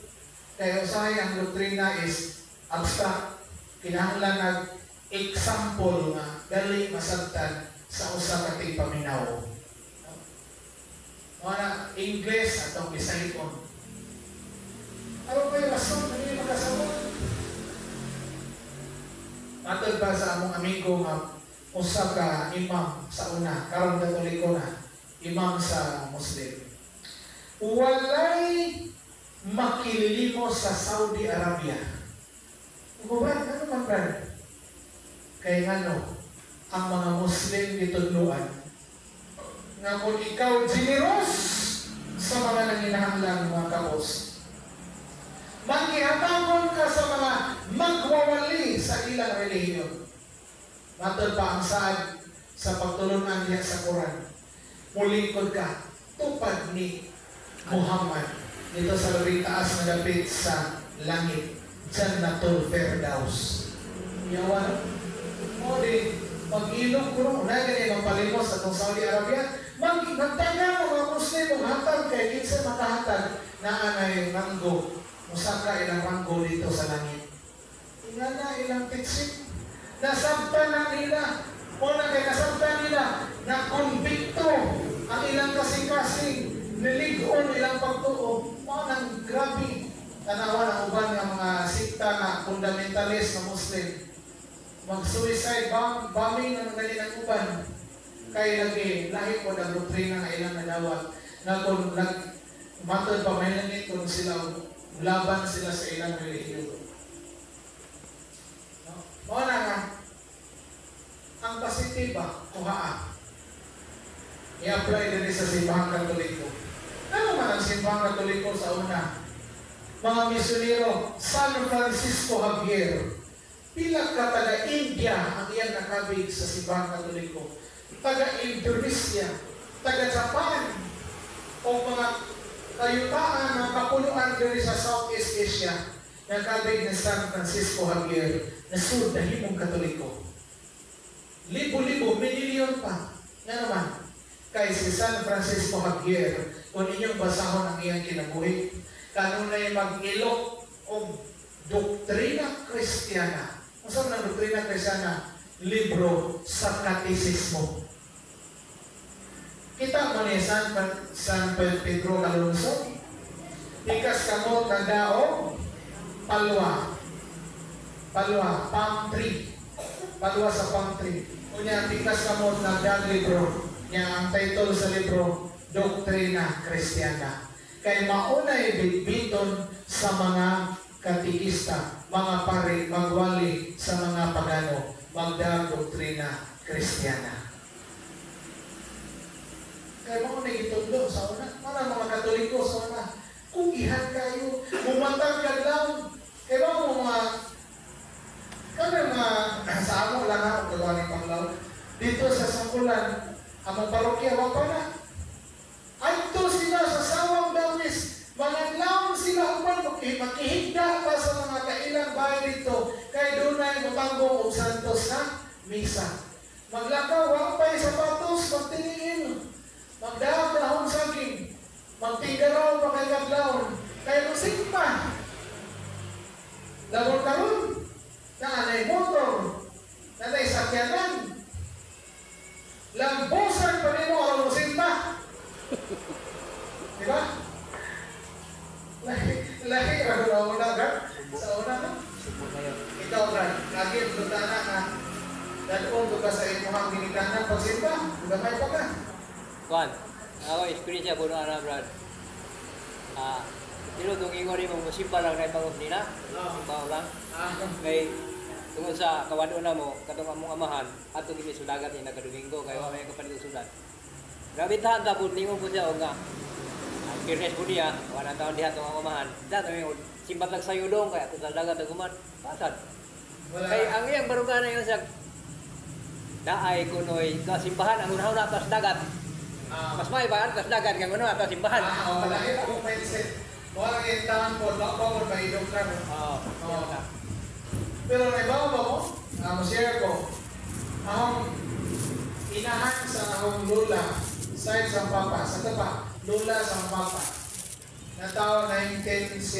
Kaya usahay ang doktrina is abstract. Kinahanglan nag-example nga dali masabtan sa usa ka paminaw. Mga English atong Bisayton. Ano ba yung rason na hindi makasabot? Matod ba sa among amigo nga usa ka imam sa una, karong Katoliko na, imam sa Muslim. Walay makililimo sa Saudi Arabia. Ubaban, ano man ba? Kaya ano, ang mga Muslim ditudluan nga kung ikaw generous sa mga nanginahanglan mga kaos, magkihatangon ka sa mga magwawali sa ilang relihiyon. Matod pa ang saad sa pagtulunan niya sa Quran. Mulingkod ka, tupad ni Muhammad dito sa taas na dapit sa langit. Jannatul Firdaus. Yawan. O di, pag-ilog ko, na ganyan magpalimos sa itong Saudi Arabia, magtanga mga Muslim, maghatag kay kinsa makahatag na anay ranggo. Musaka ilang ranggo dito sa langit. Tingnan na ilang titsik. Nasabtan na nila. O na kay nasabtan nila na konbikto ang ilang kasing-kasing. Nilig-on ilang pagtuo. O nang grabe. Tanawa ng uban ng mga sikta na fundamentalist na Muslim. Mag-suicide bombing ng kanilang uban. Kaya lahi po ng doktrina na ilang nadawat na kung matod pa may langit kung sila laban sila sa ilang relihiyon. O na nga, ang positiba, kuhaan. I-apply din sa Simbahang Katoliko. Ano man ang Simbahang Katoliko sa una? Mga misyonero, San Francisco Javier, pila ka taga-India ang iyang nakabig sa Simbahang Katoliko, taga-Indonesia, taga-Japan, o mga kayutaan ng kapuluan diri sa Southeast Asia, nakabig ni San Francisco Javier, na sud na himong Katoliko. Libo-libo, milyon pa. Nga naman, kay si San Francisco Javier, kung inyong basahon ang iyang kinabuhi, kanunay mag-ilok o doktrina Kristiyana. Masama ng doktrina Kristiyana? Libro sa Katisismo. Kita mo ni San Pedro Calungsod, ikas kamot na daog, palwa, palm tree, palwa sa palm tree. Kunya, ikas kamot na daog libro, niya ang title sa libro, Doktrina Kristiyana. Kay maunay bitbiton sa mga katikista, mga pari, magwali sa mga pagano, magdaang doktrina Kristiyana. Kaya maunay itundo sa una, para mga Katoliko sa una, kung ihan kayo, bumatag ka lang, kaya mga sa amo lang ako gagawa ng panglaw, dito sa Sangkulan, among parokya, wapa na. Ay to sila sa sawang dawis, mananlaon sila upan, makihigda pa sa mga kailang bahay dito, kaya doon na yung matanggong o santos na misa. Maglakaw, wapay sapatos, magtingin, magdahap dahon saging, magtigaraw pa kay kadlaon, kaya musik pa. Labon-labon. Nanay motor. Nanay sakyanan. Lambusan pa rin mo ang musinta. Diba? Lahi ang una ka. Sa una ka. Ikaw, Brad. Lagi ang tutana ka. Dadon ka sa imuhang ginikanan pagsinta. Gamay pa ka. Kuan, ako experience ko na Brad. Dilo itong ingon rin mong musimba lang na ipangos nila. Simbaw lang. Kay tungkol sa kawado na mo, katong among amahan, ato gini sudagat ni nagkadomingo, kaya may kapalit sudan. Gabitahan tapos lingon po siya o nga. Ang kirnes po niya, 1 taon diha itong amahan. Dato yung simbat lang sa yudong, kaya kung dagat ang guman, pasad. Kaya ang iyang barugan na yun siya, daay kunoy, kasimbahan, ang unahaw na atas dagat. Mas may ba, atas dagat, kang unahaw atas simbahan. Lahir akong mindset. Huwag yung taon po, bakit ba idong ka mo? Pero naibaw ba mo? Share ko. Akong inahan sa akong lula, side sa papa, sa tapa, lula sa papa, na taon 1904.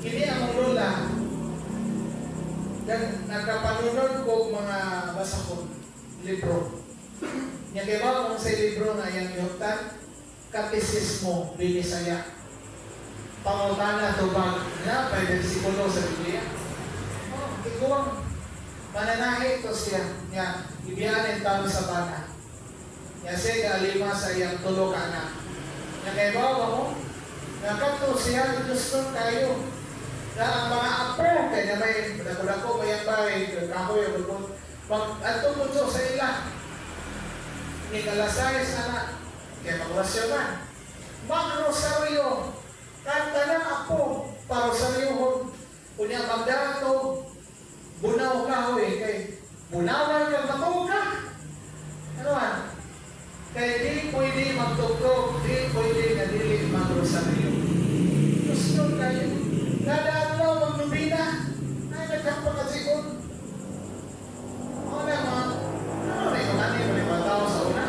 Kini akong lula, nagkapanunod ko mga basakon, libro. Yung iba kung sa libro na yung yutan, Katisismo, Binisaya. Pangutana tubag na may bersikulo sa Biblia. Ikuwang mananahi ito siya. Nga, ibiyanin tayo sa bana. Nga siya kalima sa iyang tulog anak. Nga kay bawa mo, nakato siya, gusto kayo. Na ang mga apo, kaya may dako-dako may ang bahay, kahoy, pag-ato mo sa ilang. Ikalasay sa anak. Kaya mag-rasyonan. Mag-rosaryo. Kanta lang ako. Parosaryohon. Kunya magdato. Bunaw ka ho eh. Kaya bunawan ka matog ka. Ano man? Kaya di pwede magtugtog. Di pwede na dili mag-rosaryo. Gusto kayo. Kada ano maglubina. Ay, nagkapakasikon. Ano naman? Ano na yung ano yung tao sa una?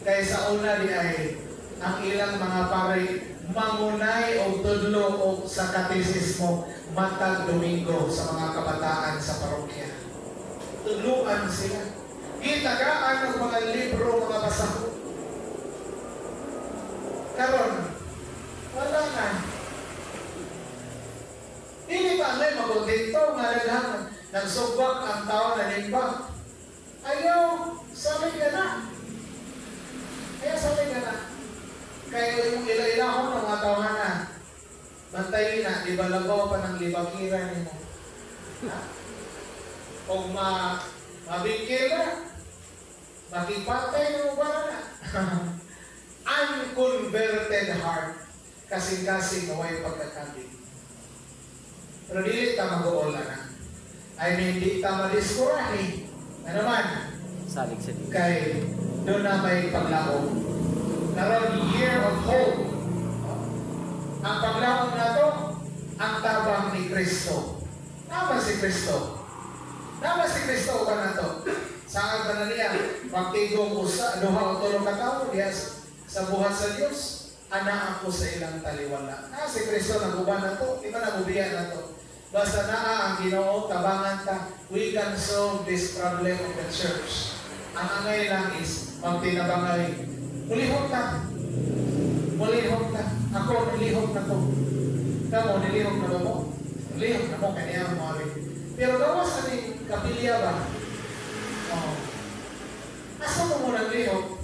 Kaya sa una di ay ang ilang mga pare mangunay o tudlo o sa katisismo matag Domingo sa mga kabataan sa parokya. Tudluan sila. Gitagaan ng mga libro, mga basako. Karon, wala na. Hindi pa ngay makontento nga naghangan. Nagsubak ang tao na limbag. Ayaw, sabi ka na. Kaya sabi ka na. Kaya yung ila-ilahon ng mga tawahan na. Bantayin na, di ba lagaw pa ng libakiran mo? O mabigkil na. Makipatay mo ba na? Unconverted heart. Kasing-kasing naway pagkakabig. Pero di ta mag-uulan na. I mean, di ta madiskurahi. Ano man? Salig sa Diyos. Kay doon na may paglaong. Naroon year of hope. Ang paglaong na to, ang tabang ni Kristo. Nama si Kristo. Nama si Kristo ka na to. Saan ka na niya? Pagtigong usa, duha o tulong katao, diya sa buhat sa Diyos. Ana ako sa ilang taliwala. Si Kristo naguban na to. Di ba nagubiyan na to? Basta naa ang Ginoo, tabangan ta, we can solve this problem of the church. Ang angay lang is, magtinabangay. Mulihok ta. Mulihok ta. Ako, nilihok na to. Kamu, nilihok na ba mo? Nilihok na mo, kanya mo rin. Pero gawas na rin, kapilya ba? Oh. Asa mo mo naglihok?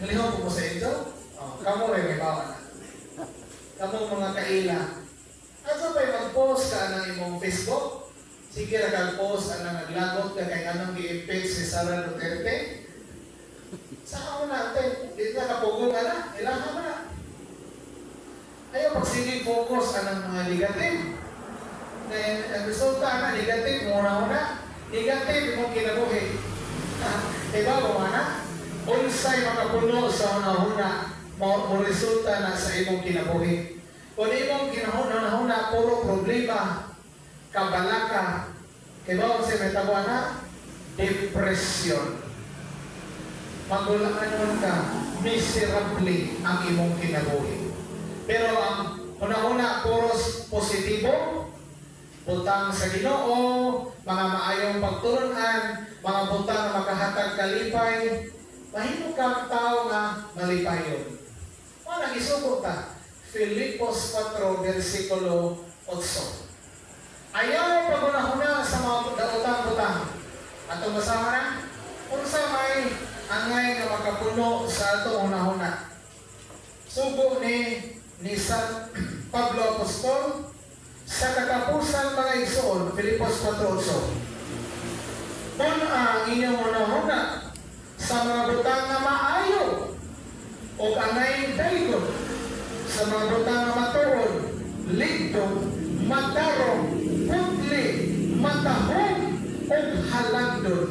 Nilihok mo sa ito? Oh. Kamu rin, may bawa na. Kamu mga kaila. Ato ba'y mag-post ka ng imong Facebook? Sige na kag-post ang naglagot ka kay anong i-impeach si Sara Duterte? Saan mo natin? Hindi na kapugong ka na. Ilangan mo na. Ayaw pagsiging focus anong mga negative. Ang resulta na negative, muna-una. Negative mong kinabuhi. Diba mo na? Unsay makapuno sa una-una, mo resulta na sa imong kinabuhi. Kung imong kinahuna-huna, puro problema, kabalaka. Kaya ba, kasi may tabuan na, depression. Magulaanon ka, miserably ang imong kinabuhi. Pero ang una-una, puros positibo, butang sa Ginoo, mga maayong pagtulunan, mga butang na makahatag kalipay, mahimo kang tao nga malipayon. Wala isuko ta. Filipos 4, versikulo 8. Ayaw pagunahuna sa mga daotang-butang. Atong basama na, kung sa may angay na makapuno sa atong una-una. Sugo ni San Pablo Apostol, sa katapusan mga igsoon, Filipos 4:8. Kung ang inyong una-una sa mga butang na maayo o angay daygon, sa mga butang na matuon, ligdong, matarong, putli, matahong, o halandon.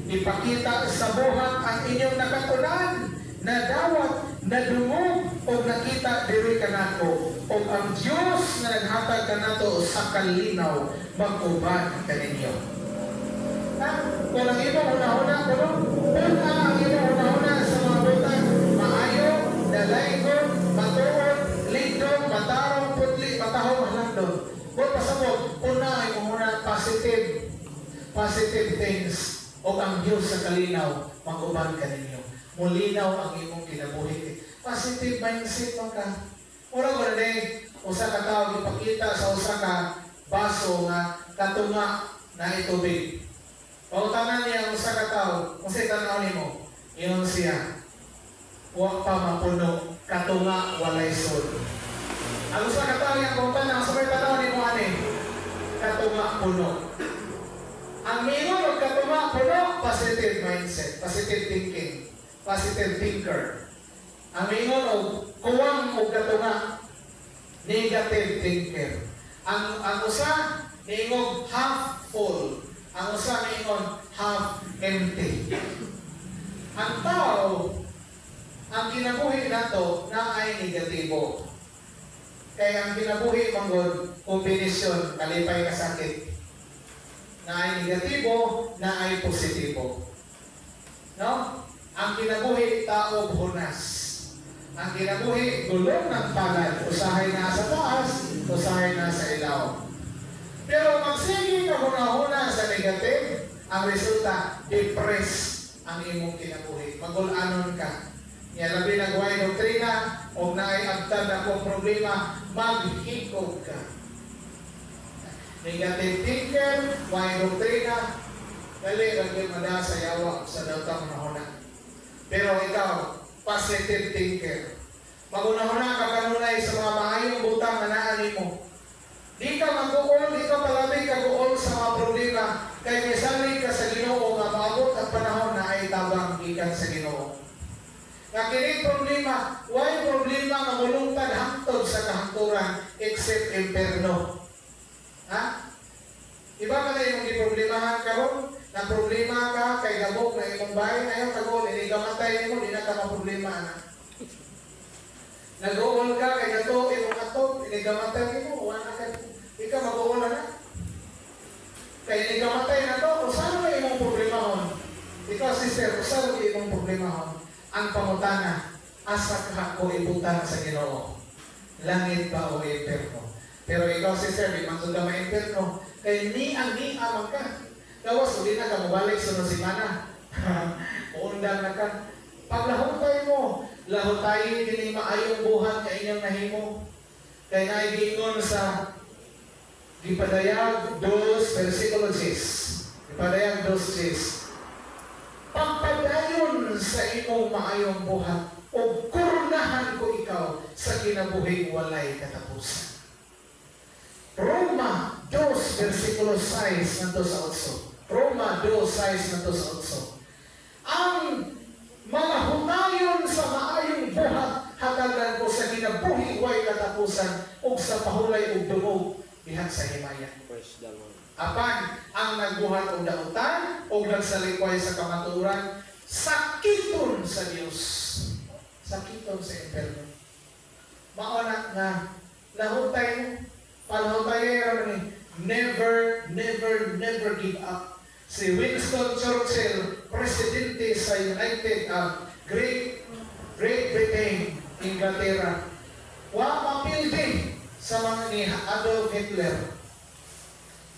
Ipakita sa buhat ang inyong nakatunan, na dawat, na dungog, o nakita diri kanako, o ang Diyos na naghatag kanato sa kalinaw, mag-uban kaninyo. Kung ang imo una-una, kung ang imo una-una sa mga butang, maayo, dalaygon, matuon, ligdong, matarong, putli, matahong, halandon. Kung pasabot, una ay muna positive things, o ang Diyos sa kalinaw, mag-uban kaninyo. Mulinaw ang imong kinabuhi. Positive mindset mo ka. Wala ko na usa ka tao ipakita sa usa ka baso nga katunga na itubig. Pautanan niya ang usa ka tao, kung sa'y tanaw nimo, iyon siya. Huwag pa mapuno, katunga walay sod. Ang usa ka tao yung pautanan, sa may tanaw nimo ani, katunga puno. Ang mingon og katunga puno, positive mindset, positive thinking, positive thinker. Ang mingon og kuwang og katunga, negative thinker. Ang usa niingog half full, ang usa niingon half empty. Ang tao, ang kinabuhi nato na ay negatibo. Kaya ang kinabuhi manggod kombinasyon kalipay kasakit. Na ay negatibo, na ay positibo. No? Ang kinabuhi tao hunas. Ang kinabuhi gulong ng palad, usahay na sa taas, usahay na sa ilaw. Pero magsige ka huna-huna sa negative, ang resulta, depress ang imong kinabuhi. Magulanon ka. Yan labi nagway doktrina, o naay agtad akong problema, maghikog ka. Negative thinker, way doktrina, dali lagi mada sa yawa sa dautang mahuna. Pero ikaw, positive thinker. Magunahuna ka kanunay sa mga maayong butang na naani mo. Di ka mag-uol, di ka palabig ka-uol sa mga problema. Kaya may salig ka sa Ginoo nga maabot ang panahon na ay tabang gikan sa Ginoo. Nga kini problema, why problema nga mulungtad hangtod sa kahangturan except imperno? Ha? Iba ka na yung giproblemahan karon? Na problema ka kay gabok na imong bahay, ayaw tagol, hindi ka matay mo, di na ka maproblema na. Nag-uol ka kay gato, imong ato, hindi ka matay mo, wala ka, di ka mag-uol na. Kaya hindi ka matay na to, kung saan mo imong problema hon? Ikaw sister, kung saan mo imong problema hon? Ang pangutana, asa ka ko ibutan sa Ginoo? Langit ba o imperno? Pero ikaw sister, di man ka ma-imperno, kaya ni-ang ka. Gawas, hindi na ka mabalik sunod simana. Uundang na ka. Pag lahutay mo, lahutay kini maayong buhat ka inyong nahimo. Kaya naigingon sa Gipadayag 2, versikulo 6. Gipadayag 2:6. Pagpadayon sa imong maayong buhat, o kurnahan ko ikaw sa kinabuhing walay katapusan. Roma 2, versikulo 6 nanto sa 8. Roma 2:6 nanto sa 8. Ang mga hunayon sa maayong buhat hatagan ko sa kinabuhi way katapusan ug sa pahulay ug dungog diha sa himaya. Praise the Lord. Apan ang nagbuhat og dautan ug nagsalikway sa kamaturan, sakiton sa Dios. Sakiton sa imperno. Mao na lahutay mo, palahutay ra ni never give up. Si Winston Churchill, presidente sa Great Britain, Inglaterra. Wa mapildi sa mga ni Adolf Hitler.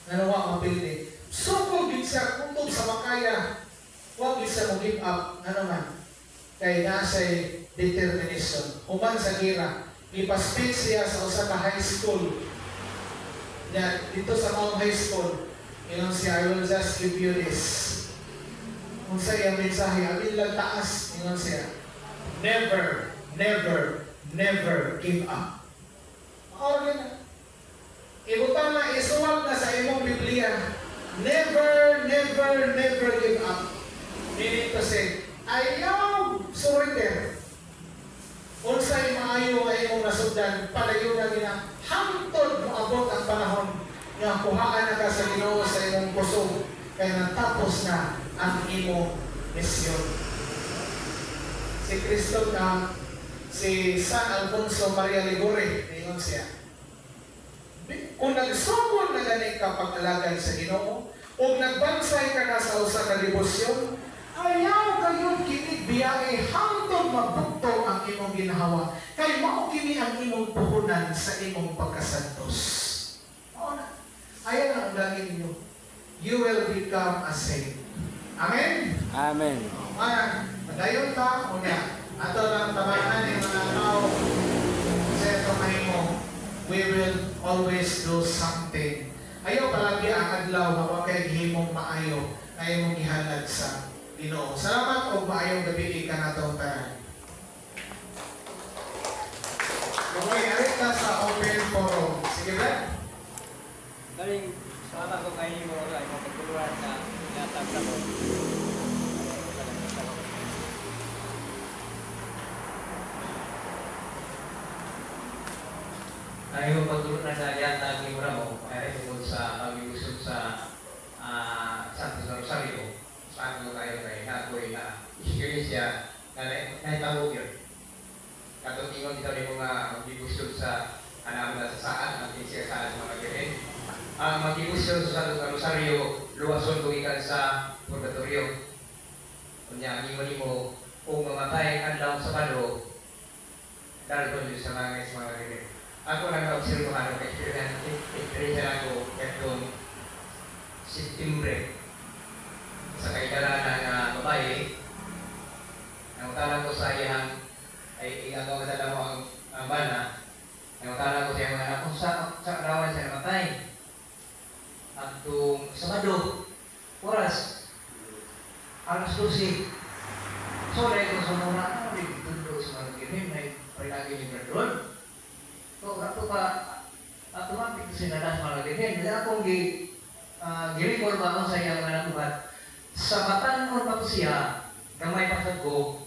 Wa mapildi. Sukog gid siya kutob sa makaya. Wa gid siya mo give up. Man? Kay nasa'y determination. Human sa gira, ipa-speech siya sa usa ka high school. Dito sa Mount High School, ingon siya, I will just give you this. Kung sa iyang mensahe, amin lang taas, ingon siya, never, never, never give up. Okay na. Ibutan na, isuwag na sa imong Biblia, never, never, never give up. Meaning to say, ayaw surrender. Unsay maayo nga imong nasuddan, palayo na gina, hangtod mo abot ang panahon nga kuhaan na ka sa Ginoo sa imong puso, kaya natapos na ang imong misyon. Si Kristo na, si San Alfonso Maria Ligore, ngayon siya. Kung nagsugod na gani ka pag-alagay sa Ginoo, o nagbansay ka na sa usa ka debosyon, ayaw kayo kini biyahe hangtod mabukto ang imong ginahawa. Kay mao kini ang imong puhunan sa imong pagkasantos. Mao na. Ayan ang dangin niyo. You will become a saint. Amen? Amen. Madayon ka, una. Ato lang tabanan yung mga tao sa ito mahimo. We will always do something. Ayaw palagi ang adlaw, mapakay himong maayo, ayaw mong ihalad sa Ginoo. Salamat o maayong gabi ka na itong tanan. Mag-arit ka sa open forum. Sige ba? Galing, salamat ko kayo mo sa imong pagtuluran na inatag sa mo. Ayaw pagtuluran na yata ang imura mo, ay tungkol sa pag-iusod sa Santos Rosario. Saan mo tayo kay Nagoy na Iglesia na naitawag yun. Katong ingon dito rin mga mag-ibusod sa anak na sa saan, mag-ibusod sa saan mga galing. Mag-ibusod sa Santos Rosario, luwason kung ikan sa purgatorio. Kunya, ang mo, kung mamatay ang daw sa palo, dahil ko sa mga galing. Ako nag-observahan ng experience ako itong September sa kaidaranan na babae. Nangutalan ko sa iyang ay igagawa sa damo ang bana. Nangutalan ko sa iyang mga anak kung sa arawan siya namatay. At itong Sabado, oras, alas 12. So, dahil ko sa muna, tundo sa mga ginim na parinagin yung gandun. So, ato pa, automatic sinadas mga ginim. Kaya akong girikol ba ako sa iyang mga nakubat. Sa matan mo pa siya, gamay pasad ko,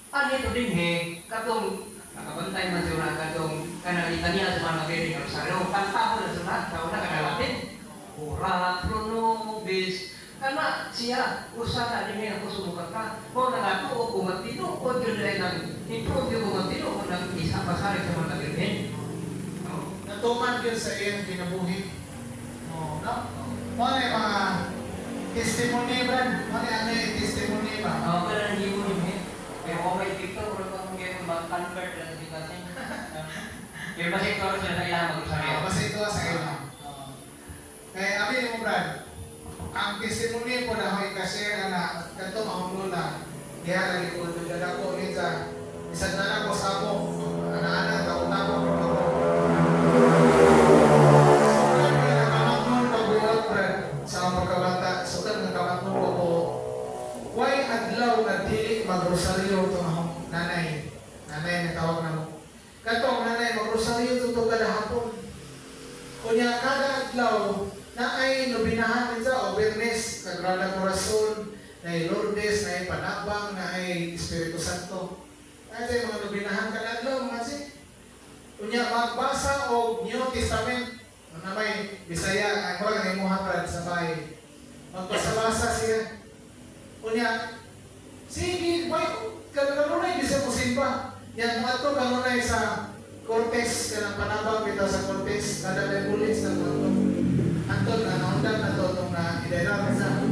ito din katong nakabantay man siya na katong kanalitan niya sa mga ginim. Rosario, kanta ko na sa lahat, kauna kanalatin. Urat, Bruno, Bis, karena siya, usaha na din ako sumukat ka. Kung nagato o kumatino, o yun na lang improve yung kumatino, o nang isa pasari sa mga ginim. Natuman yun sa iyong kinabuhi. No? Mga mga testimony ba? Mga testimony ba? Oo, pero hindi mo rin. Pero kung may TikTok, wala pa kung gano'n mag-convert na si kasi. Pero kasi ito sila sa ilang mag-usari. Kasi ito sa ilang. Kaya amin mo, Brad, ang testimony po na ako i-share na kanto mga lula, diya lagi po nagdala ko ulit sa isang na ko sa ako, anak-anak, kautama ko ako. Sa pagkabata, sukat ng kamatnong ko po, why adlaw na dili mag-rosaryo itong nanay? Nanay na tawag na mo. Katong nanay, mag-rosaryo ito kada hapon. Kunya, kada adlaw, na ay nobinahan din sa awareness, Sagrada Corazon, na ay Lourdes, na ay Panabang, na ay Espiritu Santo. Kasi mga nobinahan kada adlaw, mga si. Kunya, magbasa o New Testament, na may Bisaya, ang mga naimuhatad sa bahay. Magpasabasa siya. Kunya, sige, kanunay, bisa mo simba. Yan, mga ito kanunay sa Cortes, kanang Panabang, bitaw sa Cortes, kada may bulis ng mga Antod, na naundan na ito itong na idera sa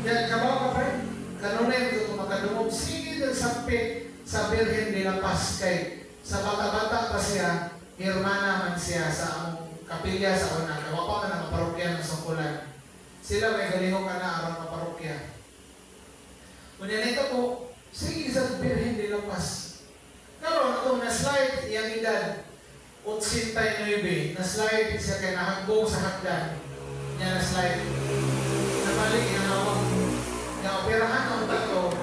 Yan, kabaw ka pa rin. Kanunay ito makadungog. Sige din sampit sa Birhen de la Paz kay sa bata-bata pa siya, hermana man siya sa among kapilya sa una. Gawa pa man ang parokya ng sungkulan. Sila may galihok ka na arang kaparokya. Kunya nito po, sige sa Birhen de la Paz. Karon itong na-slide, iyang edad, 89, na-slide siya kay nahagbong sa hagdan. Niya na-slide. Nabalik, inanawag. Na-operahan ang tato,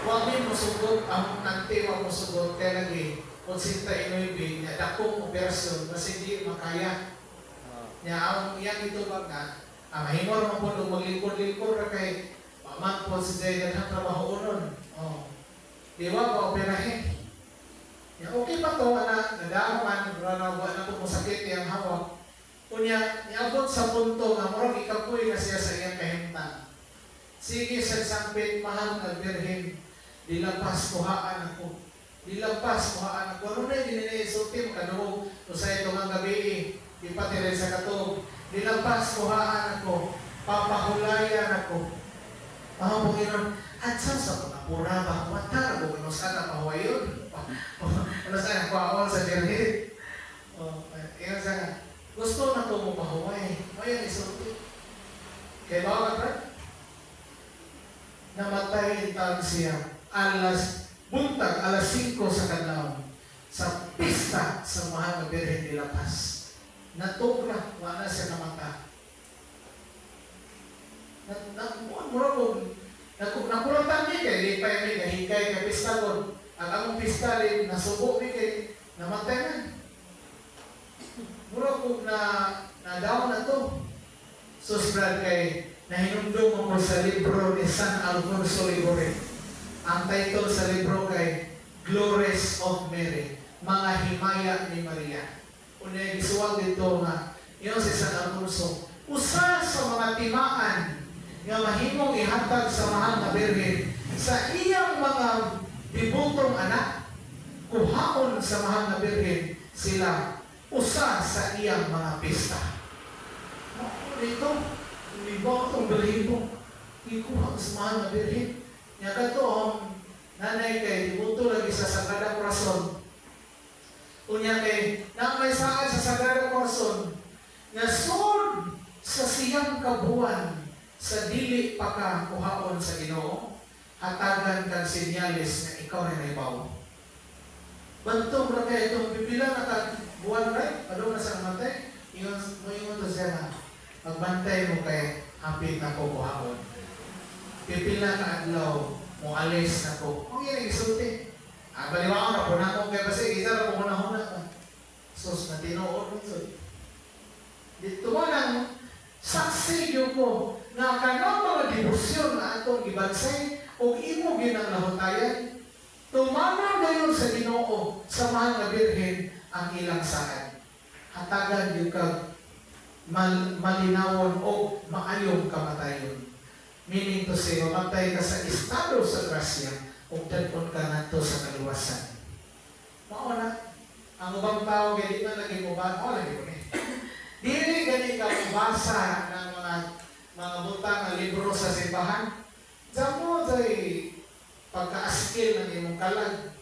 huwag mo sugot, ang nante huwag mo sugot, kaya lagi, 89, niya dakong operasyon, kasi hindi makaya. Niya, ang iyang ito ba nga, mahimor mo po, maglingkod-lingkod na kay, paman po si Jay, ganang trabaho nun. Di ba, pa-operahin. Ya, okay pa to, anak, nadaman, buwan na po masakit yung hawak. Kunya, niabot sa punto nga murag ikapoy na siya sa iyang kahimtang. Sige sa sampit, mahal na Birhen, dilapas kuhaan ako. Dilapas kuhaan ako. Ano na yung dininisulti, makaduhog, usay ito ng gabi, ipatirin sa katog. Dilapas kuhaan ako, papahulayan ako. Ang Panginoon, at sa mga pura ba, matar ko, ano sana mahuwayon? Ano sana kuhaon sa Birhen? Iyon sana, gusto na ito mo pahuway. Mayan isulti. Kaya bawat ka? Namatay tawag siya buntag alas 5 sa kadlaw sa pista sa mahal na Birhen de la Paz. Natugla, wala siya namata. Nakulatan niya kay lipay may kahigay kay pista ko. Ang among pista rin nasubo ni kay namatay na. Mura ko na daw na to. Susbrad kay nahinumdum mo sa libro ni San Alfonso Ligore. Ang title sa libro kay Glories of Mary, mga himaya ni Maria. Una gisuwag dito nga, yun si San Alfonso, usa sa mga timaan nga mahimong ihatag sa mahal na Birhen sa iyang mga dibutong anak, kuhaon sa mahal na Birhen sila usa sa iyang mga pista. Dito, libaw itong balibo, ikuha sa mahal na Birhen. Nga kato ang nanay kay dibuto lagi sa Sagrada Corazon. Unya kay nang may saad sa Sagrada Corazon nga sud sa siyang kabuan sa dili pa ka kuhaon sa Ginoo, hatagan kang sinyalis nga ikaw na naibaw. Bantong ra kay itong pipila na kag buwan ray, padung na sa matay, ingon to siya na magbantay mo kay hapit na ko kuhaon. Pipila ka adlaw mo alis na ko. Ang yan isulti. Baliwaan na po na akong kaya kasi isa na po muna ka. Sus, na tinuod mo ito. Dito mo lang, saksi yun ko na kanang mga debosyon na atong ibansay o imo ginanglahutayan, tumama ngayon sa Ginoo sa mahal na Birhen ang ilang saad. Hatagan yung kag malinawon o maayong kamatayon. Meaning to say, mamatay ka sa estado sa grasya kung dadpon ka na to sa kaluwasan. Mauna, ang ubang tao, hindi man lagi mo ba? O, lagi mo Dili gani ka mabasa ng mga butang na libro sa simbahan. Diyan mo, pagka-skill ng imong kalag.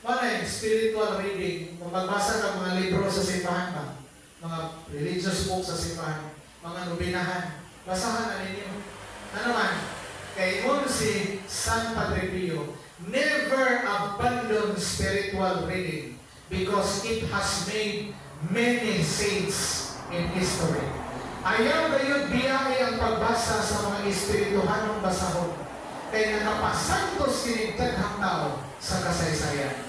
Manay, spiritual reading. Kung magbasa ka mga libro sa simbahan ba? Mga religious books sa simbahan, mga nobinahan, basahan na ninyo. Ano man, kay si San Padre Pio, never abandon spiritual reading because it has made many saints in history. Ayaw kayo biyay ang pagbasa sa mga espirituhanong basahon kay nakapasantos kinigtaghang tao sa kasaysayan.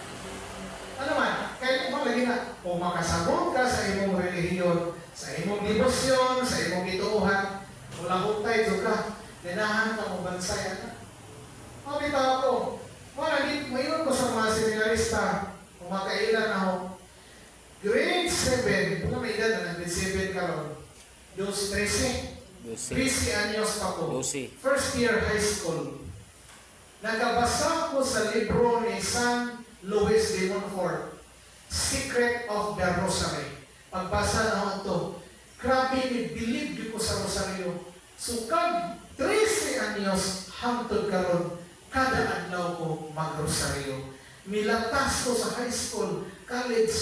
Ano man, kaya kung lagi na, kung makasabot ka sa imong relihiyon, sa imong debosyon, sa imong ituuhan, wala hutay ito ka, dinahan ka mo bansayan na. Mabita ako, mayroon ko sa mga seminarista, kung makailan ako, grade 7, kung may edad na grade 7 ka ron, 13 anyos pa ko, first year high school, nagabasa ko sa libro ni San Luis de Montfort, Secret of the Rosary. Pagbasa na ako ito, grabe, believe ko sa Rosario. So kag 13 anyos hangtod karon kada adlaw ko magrosaryo. Milatas ko sa high school, college,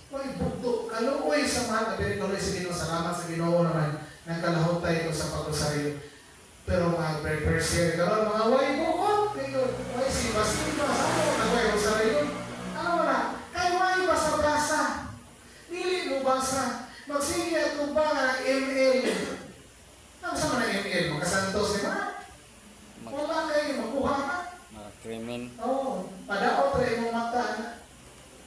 may bugto, kaluoy sa mga kabirin sa Ginoo. Salamat sa Ginoo naman nang kalahutay ko sa pagrosaryo. Pero mga first year karon mga way bukod, way simba-simba, saan mo nagway rosaryo? Ano mo na? Kay way basa-basa. Dili mo basa. Magsige ako ba nga ML? Ano sa mga ML? Makasantos di ba? Wala kayo, makuha na. Mga krimen. Oo, padaot rin mo mata.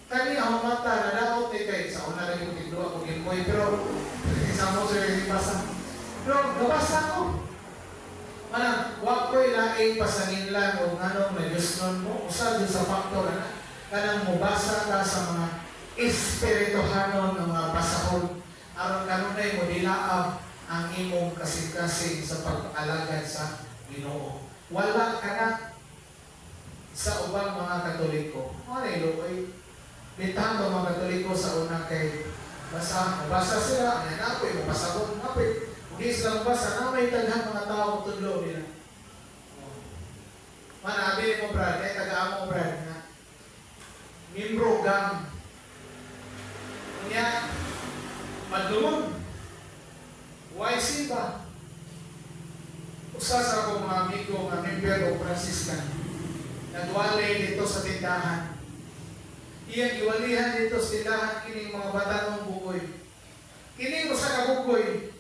Kani ako mata, nadaot ni kay sa una rin yung tigdo ako gilmoy, pero isa mo sa yung basa. Pero nabasa ko. Manang, wag ko'y laing pasangin lang o anong na Diyos nun mo. Usa din sa faktor na kanang mubasa ka sa mga espirituhanon ng mga pasahon. Aron kanunay mo dilaab ang imong kasing-kasing sa pag-alagad sa Ginoo. Wala ka na sa ubang mga Katoliko. Ano yung bitahan ko mga Katoliko sa una kay basa sila, napoy mo pasabot, napoy. Hindi sila basa, na may taghang mga tao tudlo nila. Manabi mo Brad, tagaan mo Brad na membro gang. Kanya, madlumon. YC ba? Usa sa akong mga amigo nga member o Franciscan. Nagwalay dito sa tindahan. Iyang iwalihan dito sa tindahan kining mga batanong bukoy. Kining usa ka bukoy.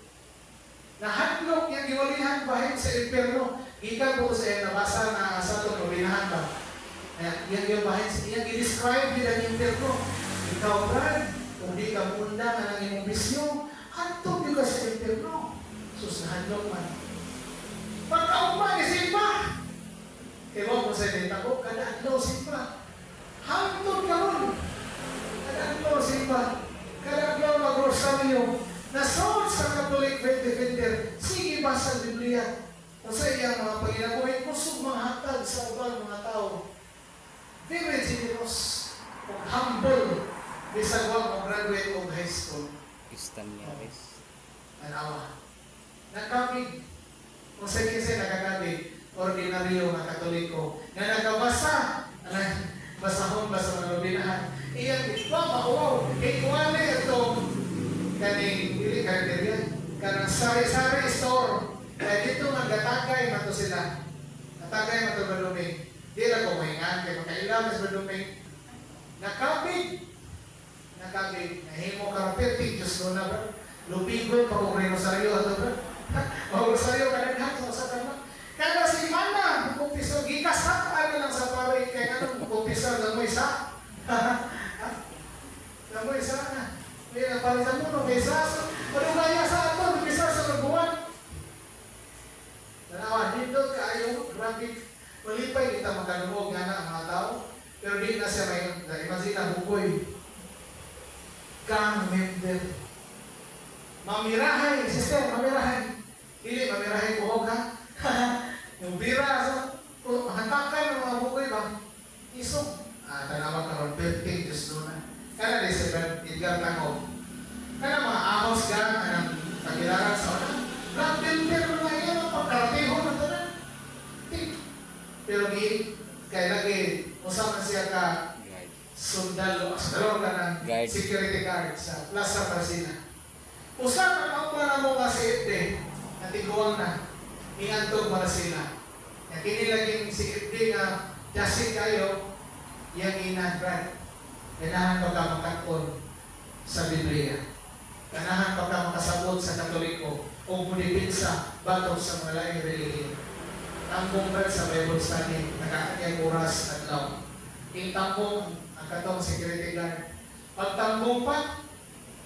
Nahadlok yung iwalihan bahin sa impyerno. Ika po sa iyo nabasa na sa ito nulinahan ba? Iyang bahin sa iyang i-describe din ang impyerno. Ikaw Brad, kung di ka munda nga ng imong bisyo, hantog yung ka sa impyerno. Sus, nahadlok man. Pagkauma, isimba! Ewan mo sa dita ko, kada adlaw simba. Hangtod ka ron. Kada adlaw simba. Kada adlaw mag-rosaryo. Nasood sa Catholic Faith Defender, sige basa ang Biblia. Kung sa iyang mga paginabuhin, kusog mga hatag sa ubang mga tao. Very generous. Humble. Bisag wag mo graduate of high school. Istanyaris. Anawa. Nakabig. Kung sa kinsa nakakabig, ordinaryo nga Katoliko, na nagabasa, basahon ba sa mga lubinahan, iyang wow, ikuwali ito, kaning, hindi karakterya, kanang sari-sari store, kaya dito nga gatagay mato sila, gatagay mato baluming, di lang kumaingan, kaya makailamas baluming, nakabig, nahimo ka rapirtig, Diyos ko na ba, lupigon, pag-uring rosaryo, ato ba, mag-rosaryo ka naghat, sa kama, kada si mana, kumpiso, gikasat ano lang sa pare, kaya ano, kumpiso, namoy sa, namoy sa na, may napalitan mo, no, may sa, ano kaya sa ato, kumpiso sa nagbuwan. Tanawa, dito kayo, grabe, malipay kita magkalumog nga na ang mga tao, pero di na siya may, imagine na bukoy, kang member, mamirahay, sister, mamirahay, hindi, mamirahay ko ka, yung bira sa hantakan ng mga bukoy ba? Isog. Tanawa ka ron, perfect Diyos doon na. Kana di sa Edgar Tango. Kana mga ahos ka, anang pagilaran sa una. Black-builder na yan, ang pagkarateho na ito na. Pero di, kaya lagi, usapan siya ka sundalo, asdalo ka ng security guard sa Plaza Brasina. Usapan ako na mo nga si Ete, natiguang na. Ingantog para sila. Yung kinilaging si FD na jasig kayo, yung inadbrad. Kanahan pa ka makakon sa Biblia. Kanahan pa ka makasabot sa Katoliko o munipinsa batok sa mga laing relihiyon. Tambong brad sa Bible study, nakakakay oras at law. Intambong ang katong security guard. Pagtambong pa,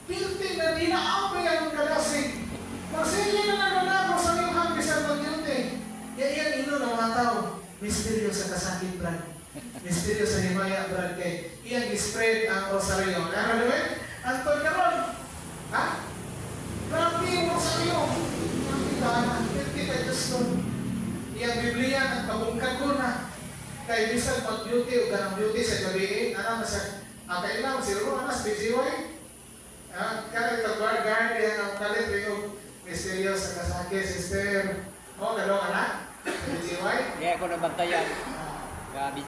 pilting na dinaapay ang kadasig. Magsili na naganako sa iyong hanggang sa mag-duty. Yan ino ng mga tao. Misteryo sa kasakit, Brad. Misteryo sa himaya, Brad. Kay iyang spread ang rosaryo. Kaya naman, Anton Caron. Ha? Grabe mo sa iyo. Nakita na. Kita Diyos ko. Iyang Biblia, ang pabungkag ko na. Kay bisan mag-duty o ganang duty sa gabi. Ano masya? Kailangan si Ron, anas, BGY. Kaya ito, guard, yan ang kalit rin. May Ministeryo sa Kasake, Sister. Oh, gano'n ka na? Sa BGY? Kaya ako nabantayan. Ah. Grabe